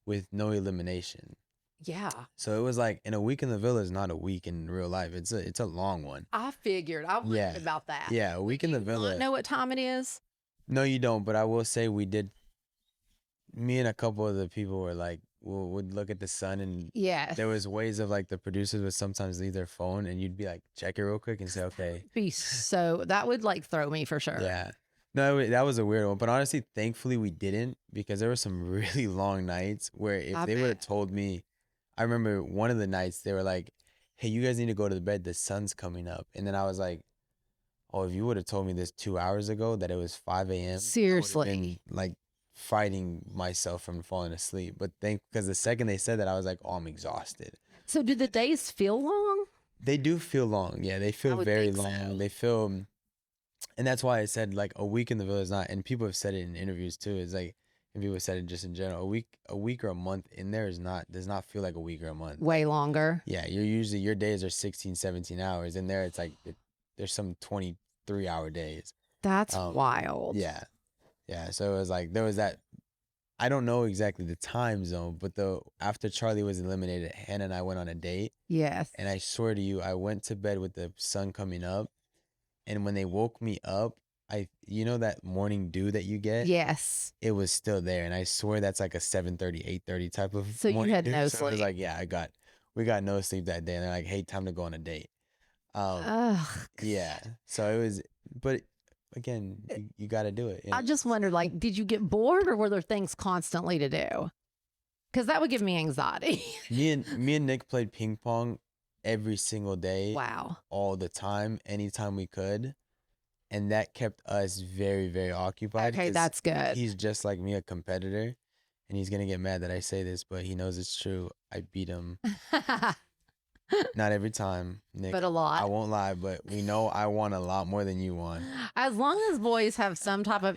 with no elimination. Yeah. So it was like, in a week in the villa is not a week in real life. It's a long one. I figured. I wondered Yeah. about that. Yeah, a week in the Do you not villa. know what time it is? No, you don't. But I will say we did. Me and a couple of the people were like, would look at the sun, and Yes. there was ways of, like, the producers would sometimes leave their phone, and you'd be like, check it real quick and say, okay. That would like throw me for sure. Yeah. No, that was a weird one. But honestly, thankfully we didn't, because there were some really long nights where if I they would have bet. told me, I remember one of the nights they were like, hey, you guys need to go to the bed. The sun's coming up. And then I was like, oh, if you would have told me this 2 hours ago that it was 5 a.m. I would have Seriously. been, like, fighting myself from falling asleep. But because the second they said that, I was like, oh, I'm exhausted. So do the days feel long? They do feel long. Yeah, they feel would very think long. so. They feel, and that's why I said, like, a week in the villa is not, and people have said it in interviews too. It's like, and people have said it just in general. A week or a month in there does not feel like a week or a month. Way longer. Yeah, your days are 16, 17 hours. In there, it's like there's some 23-hour days. That's wild. Yeah. Yeah. So it was like, there was that. I don't know exactly the time zone, but after Charlie was eliminated, Hannah and I went on a date. Yes. And I swear to you, I went to bed with the sun coming up. And when they woke me up, you know that morning dew that you get? Yes. It was still there, and I swear that's like a 7:30, 8:30 type of So you morning had dew. no So it was sleep. like, yeah, we got no sleep that day, and they're like, hey, time to go on a date. Ugh. Yeah. So it was, but again, you got to do it. I just wondered, like, did you get bored or were there things constantly to do? Because that would give me anxiety. Me and Nick played ping pong every single day, Wow. all the time, anytime we could, and that kept us very, very occupied. Okay, 'cause that's good. He's just like me, a competitor, and he's gonna get mad that I say this, but he knows it's true. I beat him. Not every time, Nick. But a lot. I won't lie, but we know I won a lot more than you won. As long as boys have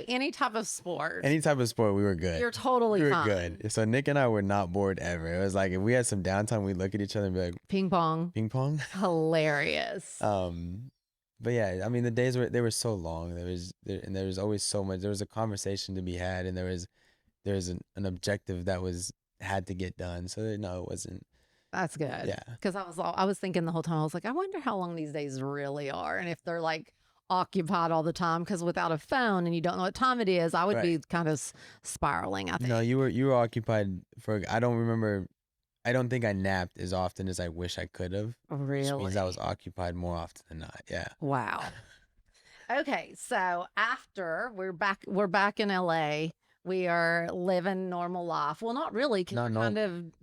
any type of sport, Any type of sport, we were good. you're totally We were fine. good. So Nick and I were not bored ever. It was like if we had some downtime, we'd look at each other and be like, Ping pong, ping pong. hilarious. But yeah, I mean the days were so long. There was always so much. There was a conversation to be had, and there was an objective that had to get done. So no, it wasn't. That's good. Yeah. Because I was thinking the whole time, I was like, I wonder how long these days really are, and if they're like occupied all the time. Because without a phone and you don't know what time it is, I would be kind of spiraling. I think. No, you were occupied for. I don't remember. I don't think I napped as often as I wish I could have. Really? Which means I was occupied more often than not. Yeah. Wow. Okay, so after we're back in LA. We are living normal life. Well, not really, because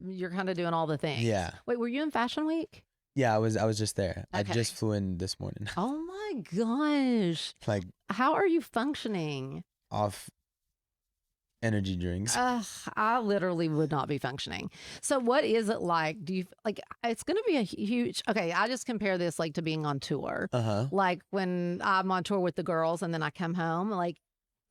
you're kind of doing all the things. Yeah. Wait, were you in Fashion Week? Yeah, I was just there. Okay. I just flew in this morning. Oh my gosh. Like, how are you functioning? Off energy drinks. I literally would not be functioning. So what is it like? Do you like it's going to be a huge okay, I just compare this like to being on tour. Uh-huh. Like when I'm on tour with the girls and then I come home, like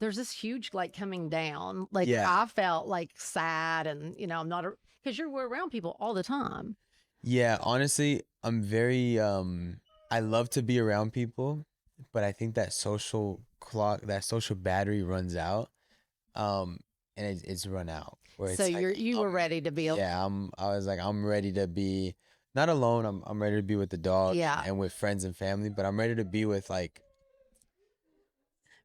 there's this huge like coming down. Like I felt like sad and I'm not because we're around people all the time. Yeah, honestly, I'm very I love to be around people, but I think that social battery runs out. And it's run out. Where so it's you were ready to be I was like I'm ready to be not alone. I'm ready to be with the dog and with friends and family, but I'm ready to be with like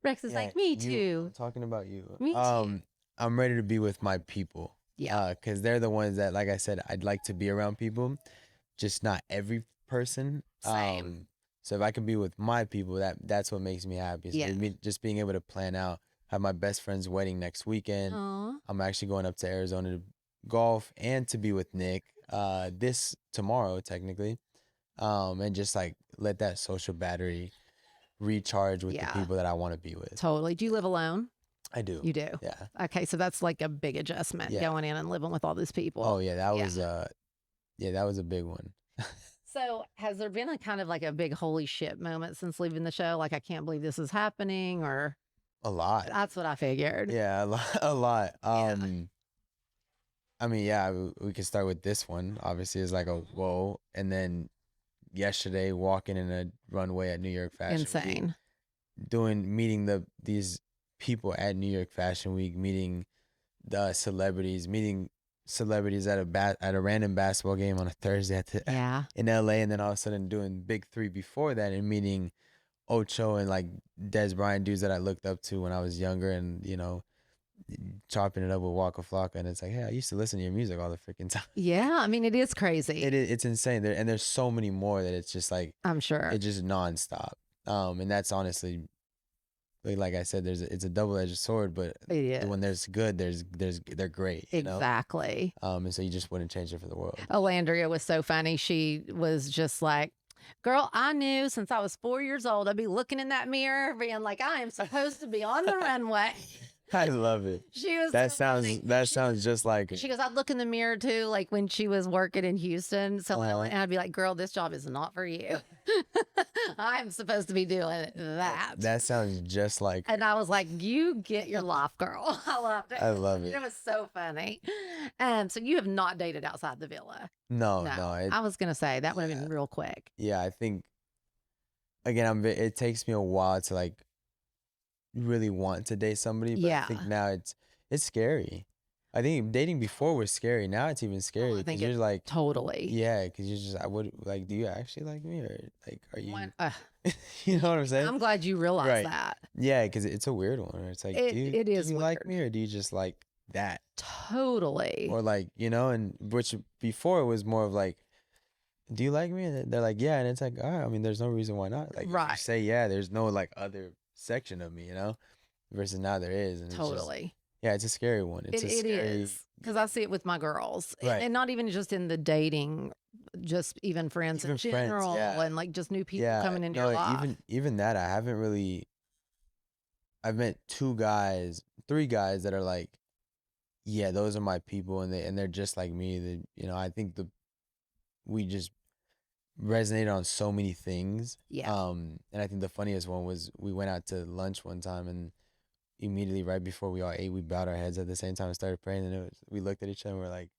Rex is like, me too. I'm talking about you. Me too. I'm ready to be with my people. Yeah. Because they're the ones that, like I said, I'd like to be around people, just not every person. Same. So if I can be with my people, that's what makes me happy. So just being able to plan out, have my best friend's wedding next weekend. Aww. I'm actually going up to Arizona to golf and to be with Nick tomorrow, technically. And just like let that social battery recharge with the people that I want to be with. Totally. Do you live alone? I do. You do? Yeah. Okay, so that's like a big adjustment going in and living with all these people. Oh yeah, that was a big one. So has there been a kind of like a big holy shit moment since leaving the show? Like I can't believe this is happening or a lot. That's what I figured. Yeah, a lot. I mean, we can start with this one. Obviously, it's like a whoa, and then yesterday walking in a runway at New York Fashion Insane. Week, meeting these people at New York Fashion Week, meeting the celebrities at a random basketball game on a Thursday in LA, and then all of a sudden doing Big 3 before that and meeting Ocho and like Des Bryant, dudes that I looked up to when I was younger, and chopping it up with Waka Flocka, and it's like, hey, I used to listen to your music all the freaking time. Yeah, I mean, it is crazy. It's insane. There's so many more that it's just like I'm sure it's just nonstop. And that's honestly, like I said, it's a double-edged sword, but when there's good, they're great. Exactly. And so you just wouldn't change it for the world. Alandria was so funny. She was just like, girl, I knew since I was 4 years old, I'd be looking in that mirror being like, I am supposed to be on the runway. I love it. She was that sounds just like she goes, I'd look in the mirror too, like when she was working in Houston. So and I'd be like, girl, this job is not for you. I'm supposed to be doing that. That sounds just like and I was like, you get your life, girl. I loved it. I love it. It was so funny. So you have not dated outside the villa? No. I was gonna say that would have been real quick. Yeah, I think again, it takes me a while to like really want to date somebody, but I think now it's scary. I think dating before was scary. Now it's even scary I because think you're it's like, totally. yeah, because you're just, I would like, do you actually like me or like, are you, One- you know what I'm saying? I'm glad you realize Right. that. Yeah, because it's a weird one. Where it's like, It do is you like weird. me or do you just like that? Totally. Or like, you know, and which before it was more of like, do you like me? And they're like, yeah. And it's like, all right, I mean, there's no reason why not. Like, if you Right. say yeah, there's no like other section of me, you know, versus now there is. And it's just, Totally. yeah, it's a scary one. It's a It scary, is. Because I see it with my girls. Right. And not even just in the dating, just even friends in Even friends, general yeah. and like just new people yeah. coming into No, your life. even that, I haven't really, I've met 3 guys that are like, yeah, those are my people. And they're just like me. They, you know, I think we just resonated on so many things. Yeah. And I think the funniest one was we went out to lunch one time and immediately right before we all ate, we bowed our heads at the same time and started praying. And we looked at each other and we're like,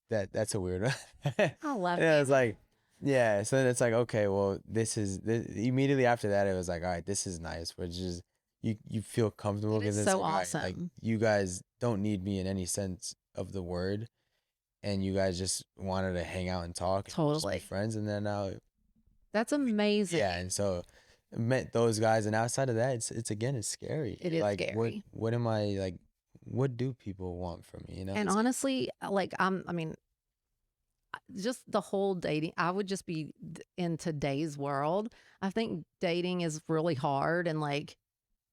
that's a weird one. I love And it it. was like, yeah. So then it's like, okay, well, this immediately after that, it was like, all right, this is nice. Which is you feel comfortable It because is it's so like, all right, like awesome. you guys don't need me in any sense of the word, and you guys just wanted to hang out and talk, and just Totally. be friends, and then now, That's amazing. yeah, and so I met those guys, and outside of that, it's again, it's scary. It is like, scary. what am I like? What do people want from me? You know, And it's, honestly, like I mean, just the whole dating, I would just be in today's world. I think dating is really hard and like,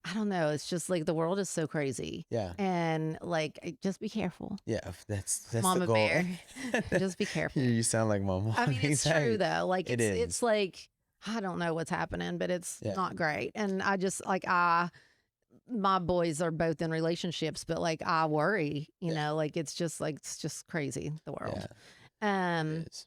I don't know. It's just like the world is so crazy. yeah, And like, just be careful. yeah. That's the Mama goal. bear. Just be careful. You sound like my mom. I mean, it's true Exactly. though. Like It it's is. like, I don't know what's happening, but it's Yeah. not great. And I just like, my boys are both in relationships, but like I worry, you Yeah. know, like it's just crazy, the world. Yeah, it is.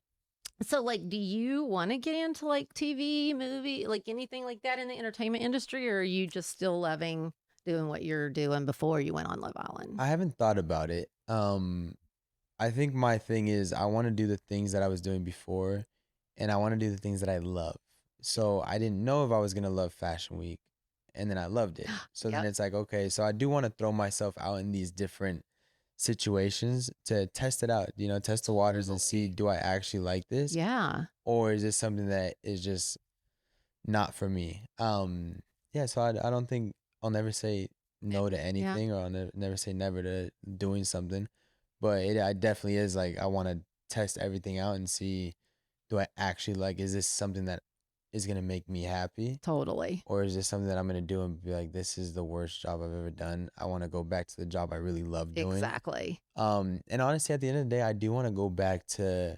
So like, do you want to get into like TV, movie, like anything like that in the entertainment industry, or are you just still loving doing what you're doing before you went on Love Island? I haven't thought about it. I think my thing is I want to do the things that I was doing before, and I want to do the things that I love. So I didn't know if I was gonna love Fashion Week, and then I loved it. So then Yep. it's like, okay, so I do want to throw myself out in these different situations to test it out, you know, test the waters and see, do I actually like this, Yeah, or is this something that is just not for me? Yeah, so I don't think I'll never say no to yeah, anything, or I'll never say never to doing something. But I definitely is like, I want to test everything out and see, do I actually like, is this something that is going to make me happy? totally. Or is this something that I'm going to do and be like, this is the worst job I've ever done. I want to go back to the job I really love doing. Exactly. And honestly, at the end of the day, I do want to go back to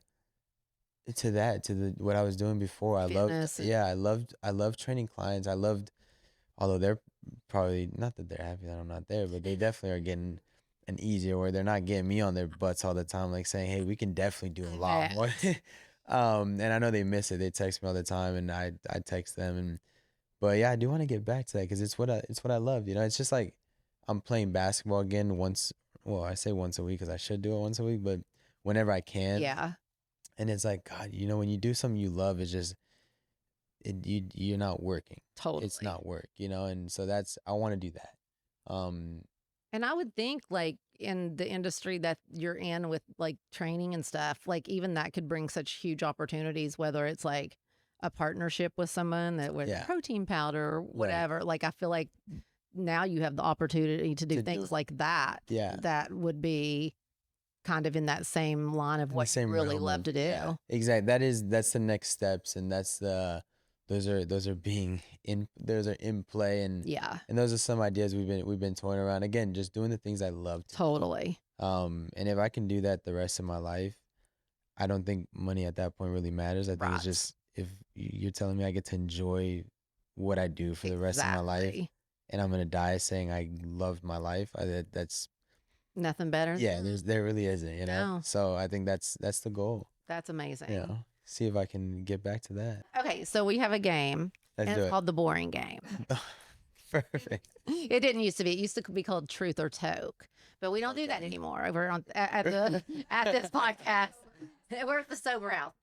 what I was doing before. Fitness and- I loved training clients. I loved, although they're probably not that they're happy that I'm not there, but they definitely are getting an easier where they're not getting me on their butts all the time, like saying, hey, we can definitely do a lot more. And I know they miss it. They text me all the time, and I text them, and but yeah, I do want to get back to that because it's what I love. You know, it's just like I'm playing basketball again once. Well, I say once a week because I should do it once a week, but whenever I can. Yeah, And it's like, God, you know, when you do something you love, it's just you're not working. totally. It's not work, you know, and so I want to do that. And I would think like in the industry that you're in with like training and stuff, like even that could bring such huge opportunities, whether it's like a partnership with someone that with Yeah. protein powder or whatever. Like I feel like now you have the opportunity to do To do things it. like that. Yeah. That would be kind of in that same line of In the what you same really realm love of- to do. yeah, exactly. That's the next steps, and those are those are in play, and Yeah, those are some ideas we've been toying around. Again, just doing the things I love to. totally. And if I can do that the rest of my life, I don't think money at that point really matters. I think Right. it's just, if you're telling me I get to enjoy what I do for the rest of my life, Exactly. and I'm gonna die saying I loved my life, that's Nothing better. yeah. than- There really isn't, you know. No. So I think that's the goal. That's amazing. You know, see if I can get back to that. Okay, so we have a game, Let's and do it's it. called the boring game. Perfect. It didn't used to be. It used to be called Truth or Toke, but we don't do that anymore over on at the at this podcast. We're at the sober house.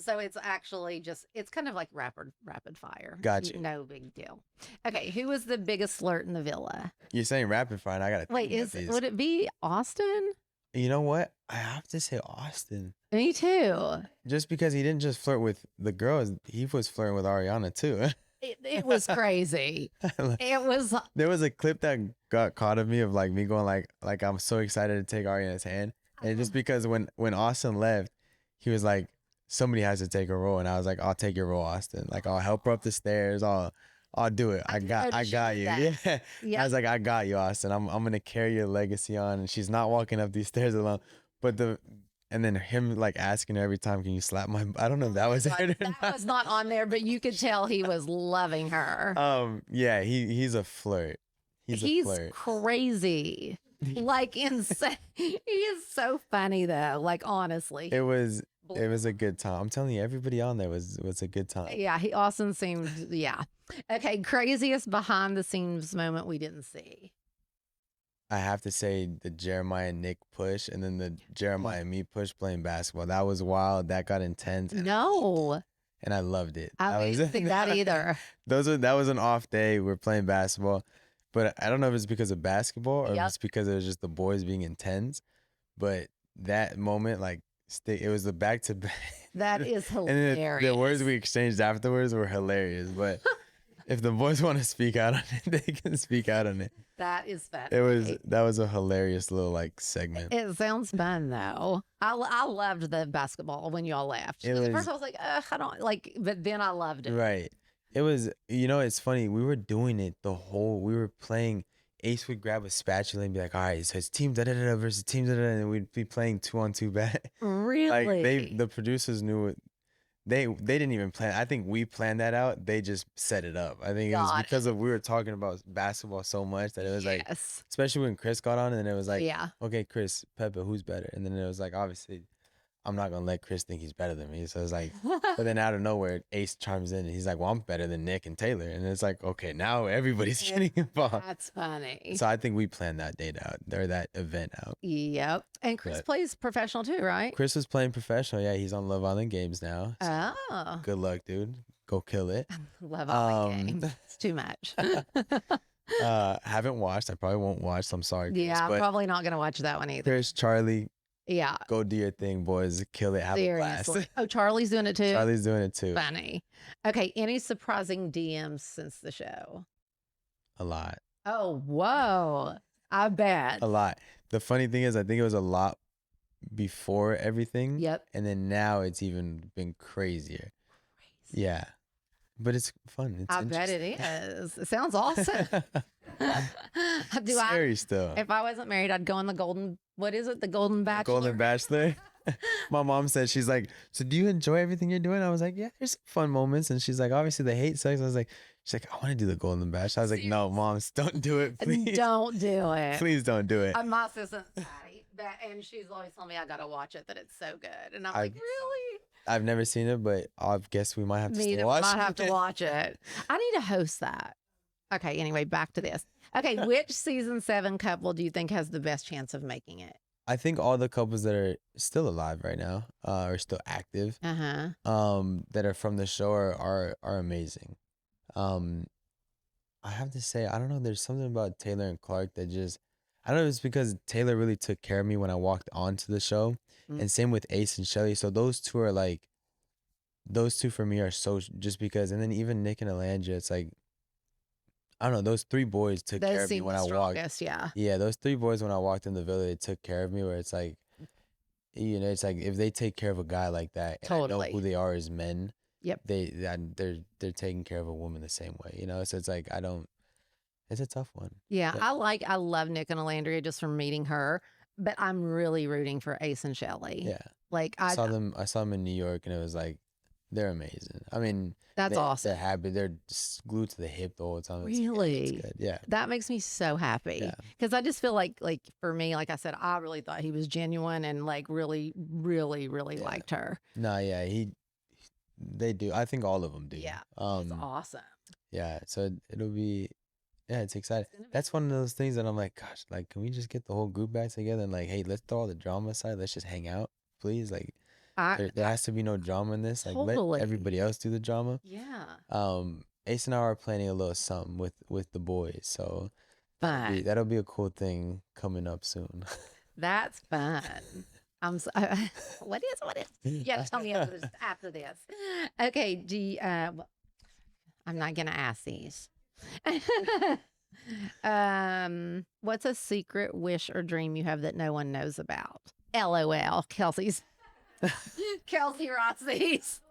So it's actually it's kind of like rapid fire. Gotcha. No big deal. Okay, who was the biggest flirt in the villa? You're saying rapid fire, and I gotta Wait, think about these. would it be Austin? You know what? I have to say Austin. Me too. Just because he didn't just flirt with the girls, he was flirting with Ariana too. It was crazy. It was. There was a clip that got caught of me of like me going like I'm so excited to take Ariana's hand, and just because when Austin left, he was like, somebody has to take a role, and I was like, I'll take your role, Austin. Like I'll help her up the stairs. I'll do it. I got you. that. Yeah. Yeah. I was like, I got you, Austin. I'm gonna carry your legacy on, and she's not walking up these stairs alone. But and then him like asking her every time, can you slap my? I don't know if that was But it or that not. was not on there, but you could tell he was loving her. Yeah, he's a flirt. He's a flirt. Crazy. Like insane. He is so funny though. Like honestly. It was a good time. I'm telling you, everybody on there was a good time. Yeah, he Austin seemed yeah. Okay, craziest behind the scenes moment we didn't see. I have to say the Jeremiah and Nick push, and then the Jeremiah and me push playing basketball. That was wild. That got intense. No. And I loved it. I didn't think that either. That was an off day. We're playing basketball, but I don't know if it's because of basketball or if Yep. it's because it was just the boys being intense. But that moment, like, it was the back to back. That is And hilarious. then the words we exchanged afterwards were hilarious. But if the boys want to speak out on it, they can speak out on it. That is fun. That was a hilarious little like segment. It sounds fun though. I loved the basketball when y'all left. It 'Cause at was- first I was like, I don't like, but then I loved it. Right. It was, it's funny. We were doing it we were playing. Ace would grab a spatula and be like, all right, so it's team da-da-da versus team da-da-da, and we'd be playing 2-on-2 bat. Really? Like the producers knew it. They didn't even plan. I think we planned that out. They just set it up. I think it was Got because we were talking about basketball so much that it was like, yes. especially when Chris got on, and then it was like, Yeah. okay, Chris, Pepe, who's better? And then it was like, obviously, I'm not gonna let Chris think he's better than me. So it's like, but then out of nowhere, Ace chimes in and he's like, well, I'm better than Nick and Taylor. And it's like, okay, now everybody's getting involved. That's funny. So I think we planned that date out, or that event out. Yep. And Chris But- plays professional too, right? Chris was playing professional. Yeah, he's on Love Island Games now. So Oh. good luck, dude. Go kill it. Love all the Um, games. It's too much. Haven't watched. I probably won't watch. So I'm sorry, Chris. Yeah, I'm but probably not going to watch that one either. Chris, Charlie, Yeah. go do your thing, boys. Kill it. Have a Seriously. blast. Oh, Charlie's doing it too? Charlie's doing it too. Funny. Okay. Any surprising DMs since the show? A lot. Oh, whoa. I bet. A lot. The funny thing is, I think it was a lot before everything. Yep. And then now it's even been crazier. Yeah. But it's fun. It's I bet it is. It sounds awesome. Scary still. If I wasn't married, I'd go on the what is it? The Golden Bachelor? Golden Bachelor. My mom said, she's like, so do you enjoy everything you're doing? I was like, yeah, there's some fun moments. And she's like, obviously they hate sex. I was like, she's like, I want to do the Golden Bachelor. I was like, no, moms, don't do it, please. Don't do it. Please don't do it. My assistant, Patty, and she's always telling me I got to watch it, that it's so good. And I'm I- like, really? I've never seen it, but I guess we might have to Me still either. watch Might have to it. watch it. I need to host that. Okay, anyway, back to this. Okay, which season 7 couple do you think has the best chance of making it? I think all the couples that are still alive right now, are still active, Uh-huh. that are from the show are amazing. I have to say, I don't know, there's something about Taylor and Clark that just, I don't know if it's because Taylor really took care of me when I walked onto the show, Mm. and same with Ace and Shelly. So those two are like, those two for me are so, just because, and then even Nick and Alandra, it's like, I don't know, those three boys took care Those of me seem when the I walked. strongest, yeah. Yeah, those three boys when I walked in the village, they took care of me. Where it's like, it's like if they take care of a guy like that, and I Totally. know who they are as men. Yep. They're taking care of a woman the same way, So it's like it's a tough one. Yeah, But- I love Nick and Alandria just from meeting her, but I'm really rooting for Ace and Shelly. Yeah, Like I saw them in New York, and it was like they're amazing. I mean, that's awesome. They're happy. They're just glued to the hip the whole time. It's Really? good. Yeah. That makes me so happy Yeah. because I just feel like for me, like I said, I really thought he was genuine and like really, really, really Yeah. liked her. No, yeah, they do. I think all of them do. Yeah, It's Um. awesome. Yeah. So it'll be. Yeah, it's exciting. That's one of those things that I'm like, gosh, like, can we just get the whole group back together and like, hey, let's throw all the drama aside. Let's just hang out. please. Like, I there has to be no drama in this. Like, let totally. everybody else do the drama. Yeah. Ace and I are planning a little something with the boys, so Fun. that'll be a cool thing coming up soon. That's fun. What is? Yeah, tell me after this. Okay, I'm not gonna ask these. What's a secret wish or dream you have that no one knows about? LOL, Kelsey's. Kelsey Rossi's.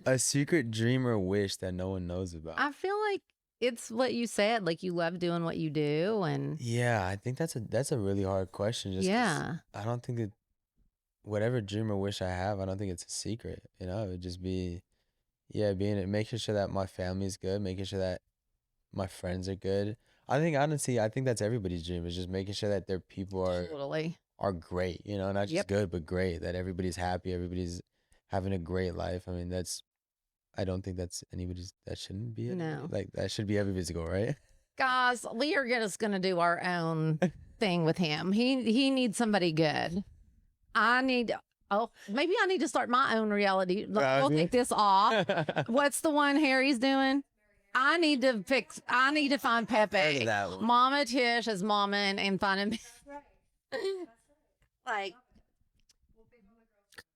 A secret dream or wish that no one knows about. I feel like it's what you said. Like you love doing what you do, and Yeah, I think that's a really hard question. Just 'cause yeah, I don't think that whatever dream or wish I have, I don't think it's a secret. You know, it would just be, yeah, making sure that my family is good, making sure that my friends are good. I think honestly, I think that's everybody's dream is just making sure that their people totally. are great. You know, not just Yep. good but great. That everybody's happy, everybody's having a great life. I mean, I don't think that's anybody's. That shouldn't be it. No. Like that should be everybody's goal, right? Guys, we are just gonna do our own thing with him. He needs somebody good. Maybe I need to start my own reality. We'll take this off. What's the one Harry's doing? I need to find Heard Pepe. of that one. Mama Tish is momming and finding like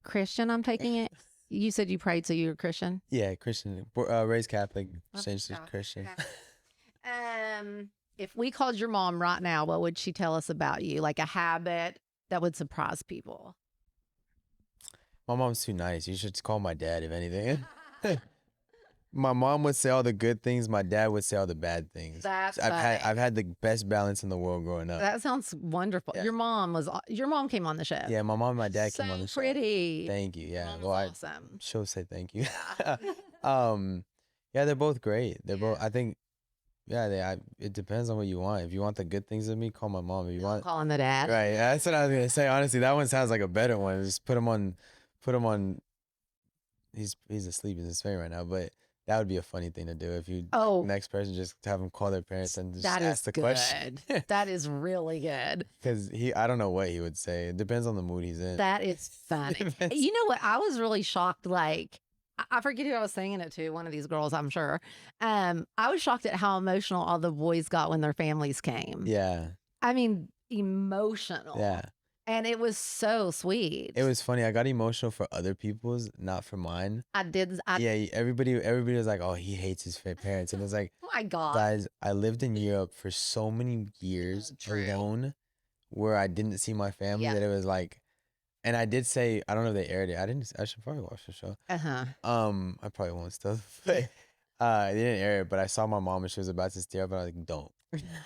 Christian, I'm taking it. You said you prayed, so you're a Christian. Yeah, Christian, raised Catholic, Oh, changed to gosh, Christian. okay. If we called your mom right now, what would she tell us about you? Like a habit that would surprise people. My mom's too nice. You should call my dad if anything. My mom would say all the good things. My dad would say all the bad things. That's I've had the best balance in the world growing up. That sounds wonderful. Yeah. Your mom came on the show. Yeah, my mom and my dad so came on the show. pretty. Thank you. Yeah, Mom's well, awesome. she'll say thank you. Yeah. Yeah, they're both great. They're both. I think. Yeah, it depends on what you want. If you want the good things of me, call my mom. If you want, Calling the dad. right? That's what I was gonna say. Honestly, that one sounds like a better one. Just put him on. He's asleep in his face right now, but that would be a funny thing to do if you Oh, next person just have them call their parents and just that ask is the good. question. That is really good. Because I don't know what he would say. It depends on the mood he's in. That is funny. Depends. You know what? I was really shocked. Like, I forget who I was saying it to. One of these girls, I'm sure. I was shocked at how emotional all the boys got when their families came. Yeah, I mean, emotional. yeah. And it was so sweet. It was funny. I got emotional for other people's, not for mine. Yeah, everybody was like, "Oh, he hates his parents," and it's like, Oh my God. guys, I lived in Europe for so many years True. alone, where I didn't see my family. Yeah. That it was like, and I did say, I don't know if they aired it. I should probably watch the show. Uh-huh. I probably won't still. But, they didn't air it, but I saw my mom and she was about to steer up, and I was like, "Don't."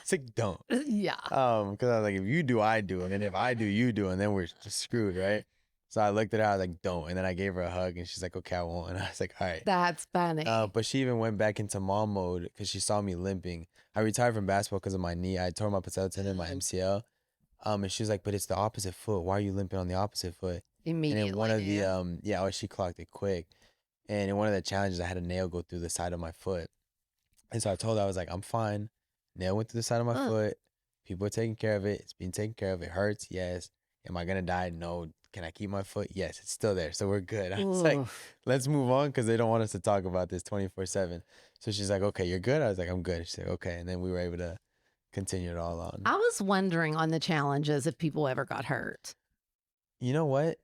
It's like, "Don't." Yeah. Because I was like, if you do, I do, and then if I do, you do, and then we're just screwed, right? So I looked at her, I was like, "Don't," and then I gave her a hug, and she's like, "Okay, I won't," and I was like, "All right." That's funny. But she even went back into mom mode because she saw me limping. I retired from basketball because of my knee. I tore my patella tendon, my MCL. And she was like, "But it's the opposite foot. Why are you limping on the opposite foot?" Immediately. And in one of the she clocked it quick. And in one of the challenges, I had a nail go through the side of my foot. And so I told her, I was like, "I'm fine." Nail went through the side of my foot. People are taking care of it. It's being taken care of. It hurts. Yes. Am I going to die? No. Can I keep my foot? Yes. It's still there. So we're good. I was like, let's move on because they don't want us to talk about this 24/7. So she's like, "Okay, you're good?" I was like, "I'm good." She's like, "Okay." And then we were able to continue it all on. I was wondering on the challenges if people ever got hurt. You know what?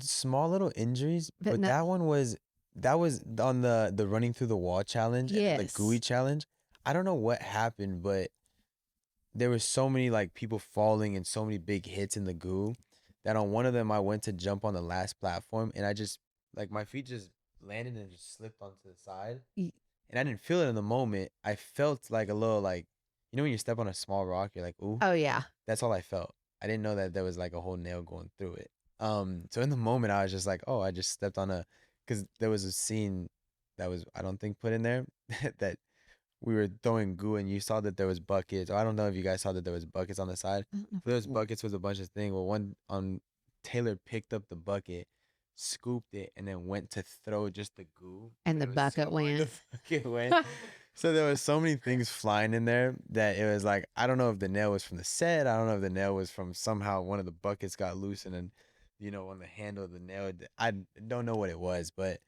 Small little injuries, But but no- that was on the running through the wall challenge, and the Yes. gooey challenge. I don't know what happened, but there were so many like people falling and so many big hits in the goo that on one of them I went to jump on the last platform and I just like my feet just landed and just slipped onto the side. Ye- And I didn't feel it in the moment. I felt like a little like when you step on a small rock, you're like, "Ooh." Oh, yeah. That's all I felt. I didn't know that there was like a whole nail going through it. So in the moment I was just like, "Oh, I just stepped on because there was a scene that was I don't think put in there that we were throwing goo and you saw that there was buckets. I don't know if you guys saw that there was buckets on the side. I don't know if Those I- buckets was a bunch of things. Well, one on Taylor picked up the bucket, scooped it, and then went to throw just the goo. And the It was bucket so hard, the went. bucket went. So there was so many things flying in there that it was like I don't know if the nail was from the set. I don't know if the nail was from somehow one of the buckets got loose and then on the handle of the nail. I don't know what it was, but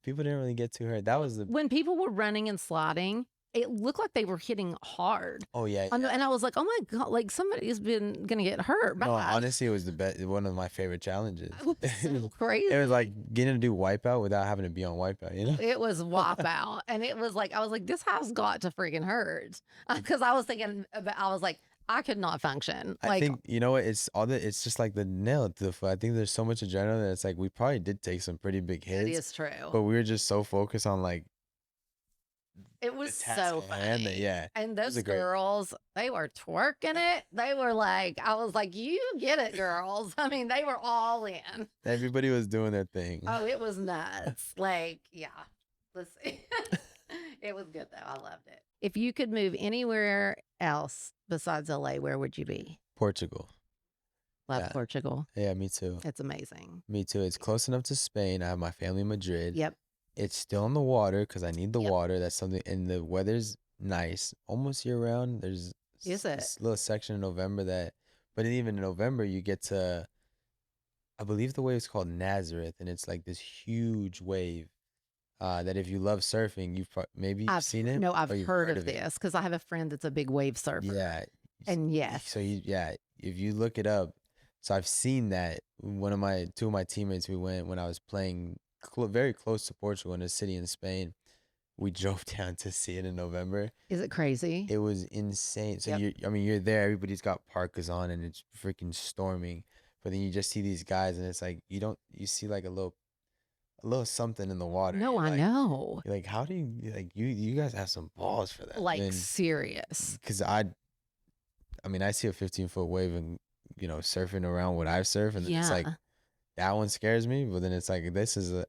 people didn't really get too hurt. That was the When people were running and sliding, it looked like they were hitting hard. oh yeah. And I was like, oh my God, like somebody's been going to get hurt. No, bad. honestly, it was the best. One of my favorite challenges. It was so crazy. It was like getting to do wipeout without having to be on wipeout. It was wop out. And it was like, I was like, this has got to freaking hurt. Because I was thinking, I was like, I could not function. I think you know what? It's just like the nail to the foot. I think there's so much adrenaline that it's like we probably did take some pretty big it hits, is true. but we were just so focused on like It was the task so at hand funny. that, yeah, And was those a great- girls, they were twerking it. They were like, I was like, you get it, girls. I mean, they were all in. everybody was doing their thing. Oh, it was nuts. Like, yeah. Let's see. It was good though. I loved it. If you could move anywhere else besides LA, where would you be? Portugal. Love Yeah. Portugal. Yeah, me too. It's amazing. Me too. It's close enough to Spain. I have my family in Madrid. Yep. It's still on the water because I need the Yep. water. That's something, and the weather's nice almost year round. There's Is it? this little section in November but even in November you get to, I believe the wave is called Nazareth, and it's like this huge wave. That if you love surfing, you've maybe I've seen it. No, I've or you've heard of it. this because I have a friend that's a big wave surfer. Yeah. And yes. So if you look it up, so I've seen that. Two of my teammates, we went when I was playing very close to Portugal in a city in Spain. We drove down to see it in November. Is it crazy? It was insane. So Yep. you're there. Everybody's got parkas on, and it's freaking storming. But then you just see these guys, and it's like you see like a little something in the water. No, You're I like- know. You're like, how do you like you guys have some balls for that? Like serious. Because I mean, I see a 15-foot wave and surfing around what I've surfed, and it's like Yeah. that one scares me. But then it's like I want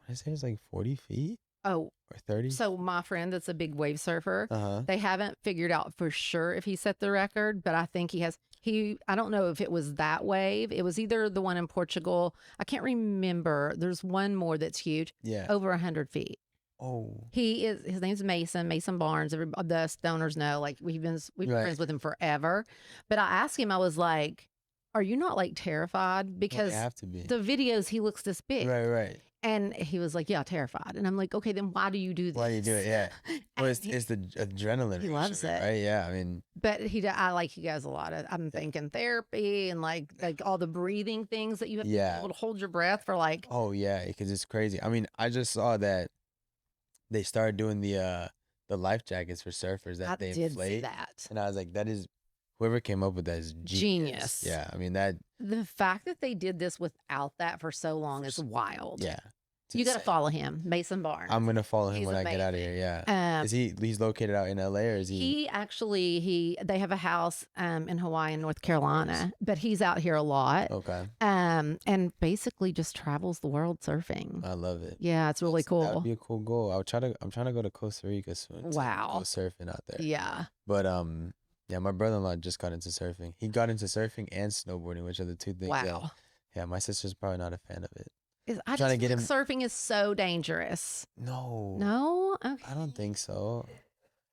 to say it's like 40 feet Oh, or 30. so my friend that's a big wave surfer, Uh-huh. they haven't figured out for sure if he set the record, but I think he has. I don't know if it was that wave. It was either the one in Portugal. I can't remember. There's one more that's huge, Yeah. over 100 feet. Oh. His name's Mason Barnes. The stoners know, like we've been Right. friends with him forever. But I asked him, I was like, are you not like terrified? Well, Because they have to be. the videos, he looks this big. Right. And he was like, yeah, terrified. And I'm like, okay, then why do you do this? Why do you do it? Yeah. Well, And it's the adrenaline. he rush loves of it. right? Yeah. I mean, But he goes a lot of, I'm thinking therapy and like all the breathing things that you have to be Yeah. able to hold your breath for like, oh yeah, because it's crazy. I mean, I just saw that they started doing the life jackets for surfers that I they did see inflate, that. and I was like, that is whoever came up with that is genius. Genius. Yeah. I mean that. The fact that they did this without that for so long is wild. Yeah. It's You got to insane. follow him, Mason Barnes. I'm gonna follow him He's when I get out of here. Yeah. Is he's located out in LA or is he? He actually they have a house in Hawaii and North Carolina, but he's out here a lot. Okay. And basically just travels the world surfing. I love it. Yeah, it's really That cool. would be a cool goal. I'm trying to go to Costa Rica soon. to Wow. Go surfing out there. Yeah. But yeah, my brother-in-law just got into surfing. He got into surfing and snowboarding, which are the two things. Wow. Yeah, my sister's probably not a fan of it. I Trying to just get think surfing is so dangerous. No. No? Okay. I don't think so.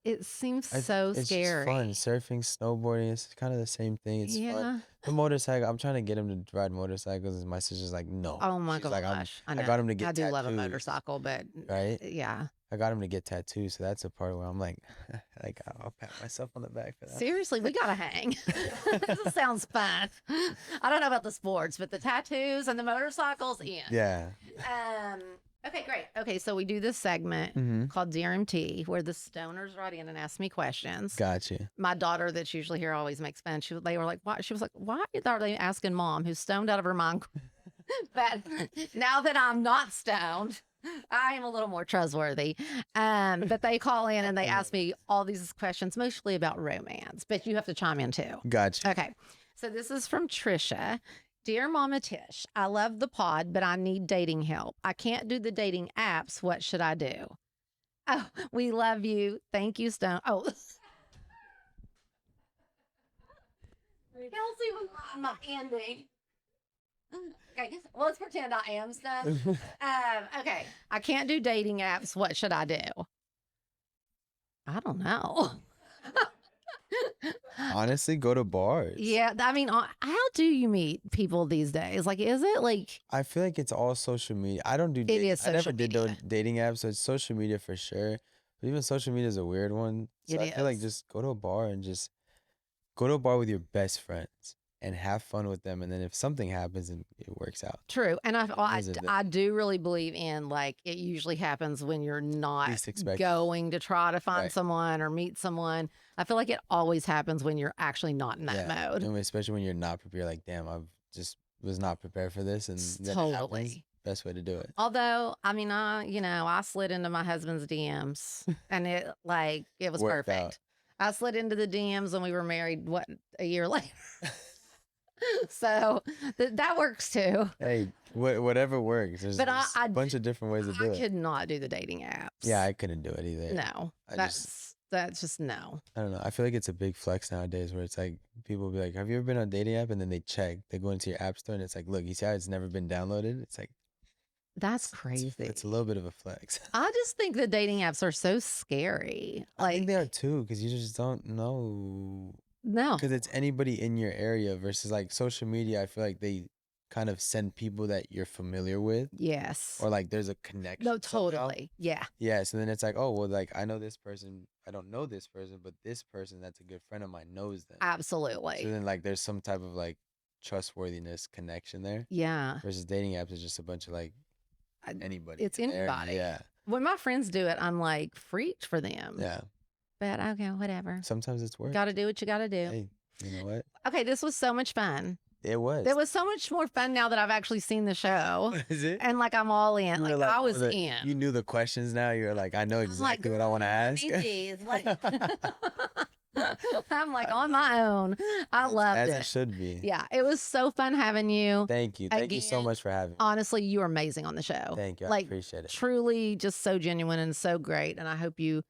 It seems I- so it's scary. Just fun. Surfing, snowboarding, it's kind of the same thing. It's yeah. fun. The motorcycle, I'm trying to get him to ride motorcycles, and my sister's like, no. Oh my She's like, gosh. I know. got him to get I do love a tattoos, motorcycle, but Right? yeah. I got him to get tattoos, so that's a part where I'm like, I'll pat myself on the back for that. Seriously, we gotta hang. This sounds fun. I don't know about the sports, but the tattoos and the motorcycles, in. Yeah. Okay, great. Okay, so we do this segment Mm-hmm. called DRMT, where the stoners write in and ask me questions. Gotcha. My daughter, that's usually here, always makes fun. They were like, "Why?" She was like, "Why are they asking mom, who's stoned out of her mind?" But now that I'm not stoned, I am a little more trustworthy. But they call in and they ask me all these questions, mostly about romance. But you have to chime in too. Gotcha. Okay. So this is from Trisha. Dear Mama Tish, I love the pod, but I need dating help. I can't do the dating apps. What should I do? Oh, we love you. Thank you, Stone. Oh. Kelsey was not my ending. Okay, well, let's pretend I am Stone. Okay. I can't do dating apps. What should I do? I don't know. Honestly, go to bars. Yeah, I mean, how do you meet people these days? Like, is it like I feel like it's all social media. I don't do it dating. is I never social did media? dating apps, so it's social media for sure. But even social media is a weird one. So It I feel like is. just go to a bar and just go to a bar with your best friends and have fun with them. And then if something happens, and it works out. True, and Those are the I do really believe in like it usually happens when you're not least expected. going to try to find Right. someone or meet someone. I feel like it always happens when you're actually not in that mode. And especially when you're not prepared. Like, damn, I just was not prepared for this, and then it happens. Totally. Best way to do it. Although, I mean, I slid into my husband's DMs and it was Worked perfect. out. I slid into the DMs and we were married, a year later. So that works too. Hey, whatever works. There's, But there's I a bunch of different ways to do I it. could not do the dating apps. Yeah, I couldn't do it either. No, I that's just no. I don't know. I feel like it's a big flex nowadays where it's like people will be like, have you ever been on a dating app? And then they check. They go into your app store and it's like, look, you see how it's never been downloaded? It's like, That's crazy. it's a little bit of a flex. I just think the dating apps are so scary. I think Like, they are too, because you just don't know. no, Because it's anybody in your area versus like social media. I feel like they kind of send people that you're familiar with, yes, or like there's a connection. no, somehow. totally, yeah, Yeah, so then it's like, oh, well, like I know this person. I don't know this person, but this person that's a good friend of mine knows them. So absolutely, then like there's some type of like trustworthiness connection there yeah. versus dating apps is just a bunch of like I- anybody. It's in there. anybody. Yeah. When my friends do it, I'm like freaked for them. Yeah. But okay, whatever. Sometimes it's work. Got to do what you got to do. Hey, you know what? Okay, this was so much fun. It was. It was so much more fun now that I've actually seen the show. Is it? And like I'm all in. You were Like I oh, was You in. knew the questions now. You're like, I know I'm like, exactly what I want to ask. I'm like on my own. I loved As it. it should be. Yeah, it was so fun having you. Thank you. Thank you so Again, much for having me. Honestly, you were amazing on the show. Thank you. I Like appreciate it. truly just so genuine and so great. And I hope you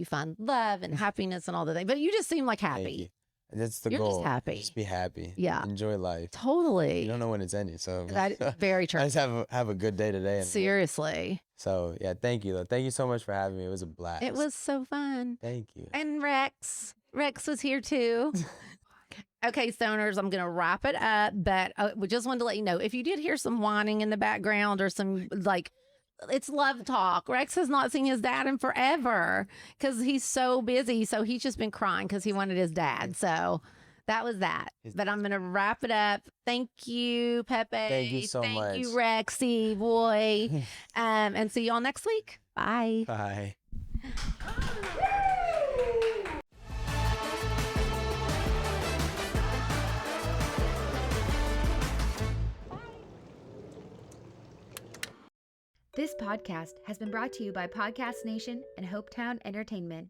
find love and happiness and all the things. But you just seem like Thank happy. you. And that's the You're just goal. happy. Just be happy. Yeah. Enjoy life. Totally. You don't know when it's ending, so That very true. I just have a good day today. And Seriously. So yeah, thank you though. Thank you so much for having me. It was a blast. It was so fun. Thank you. And Rex was here too. Okay, stoners, I'm going to wrap it up, but we just wanted to let you know, if you did hear some whining in the background or some like, it's love talk. Rex has not seen his dad in forever because he's so busy. So he's just been crying because he wanted his dad. So that was that. But I'm going to wrap it up. Thank you, Pepe. Thank you so much. Thank you, Rexy, boy. And see y'all next week. Bye. Bye. This podcast has been brought to you by Podcast Nation and Hopetown Entertainment.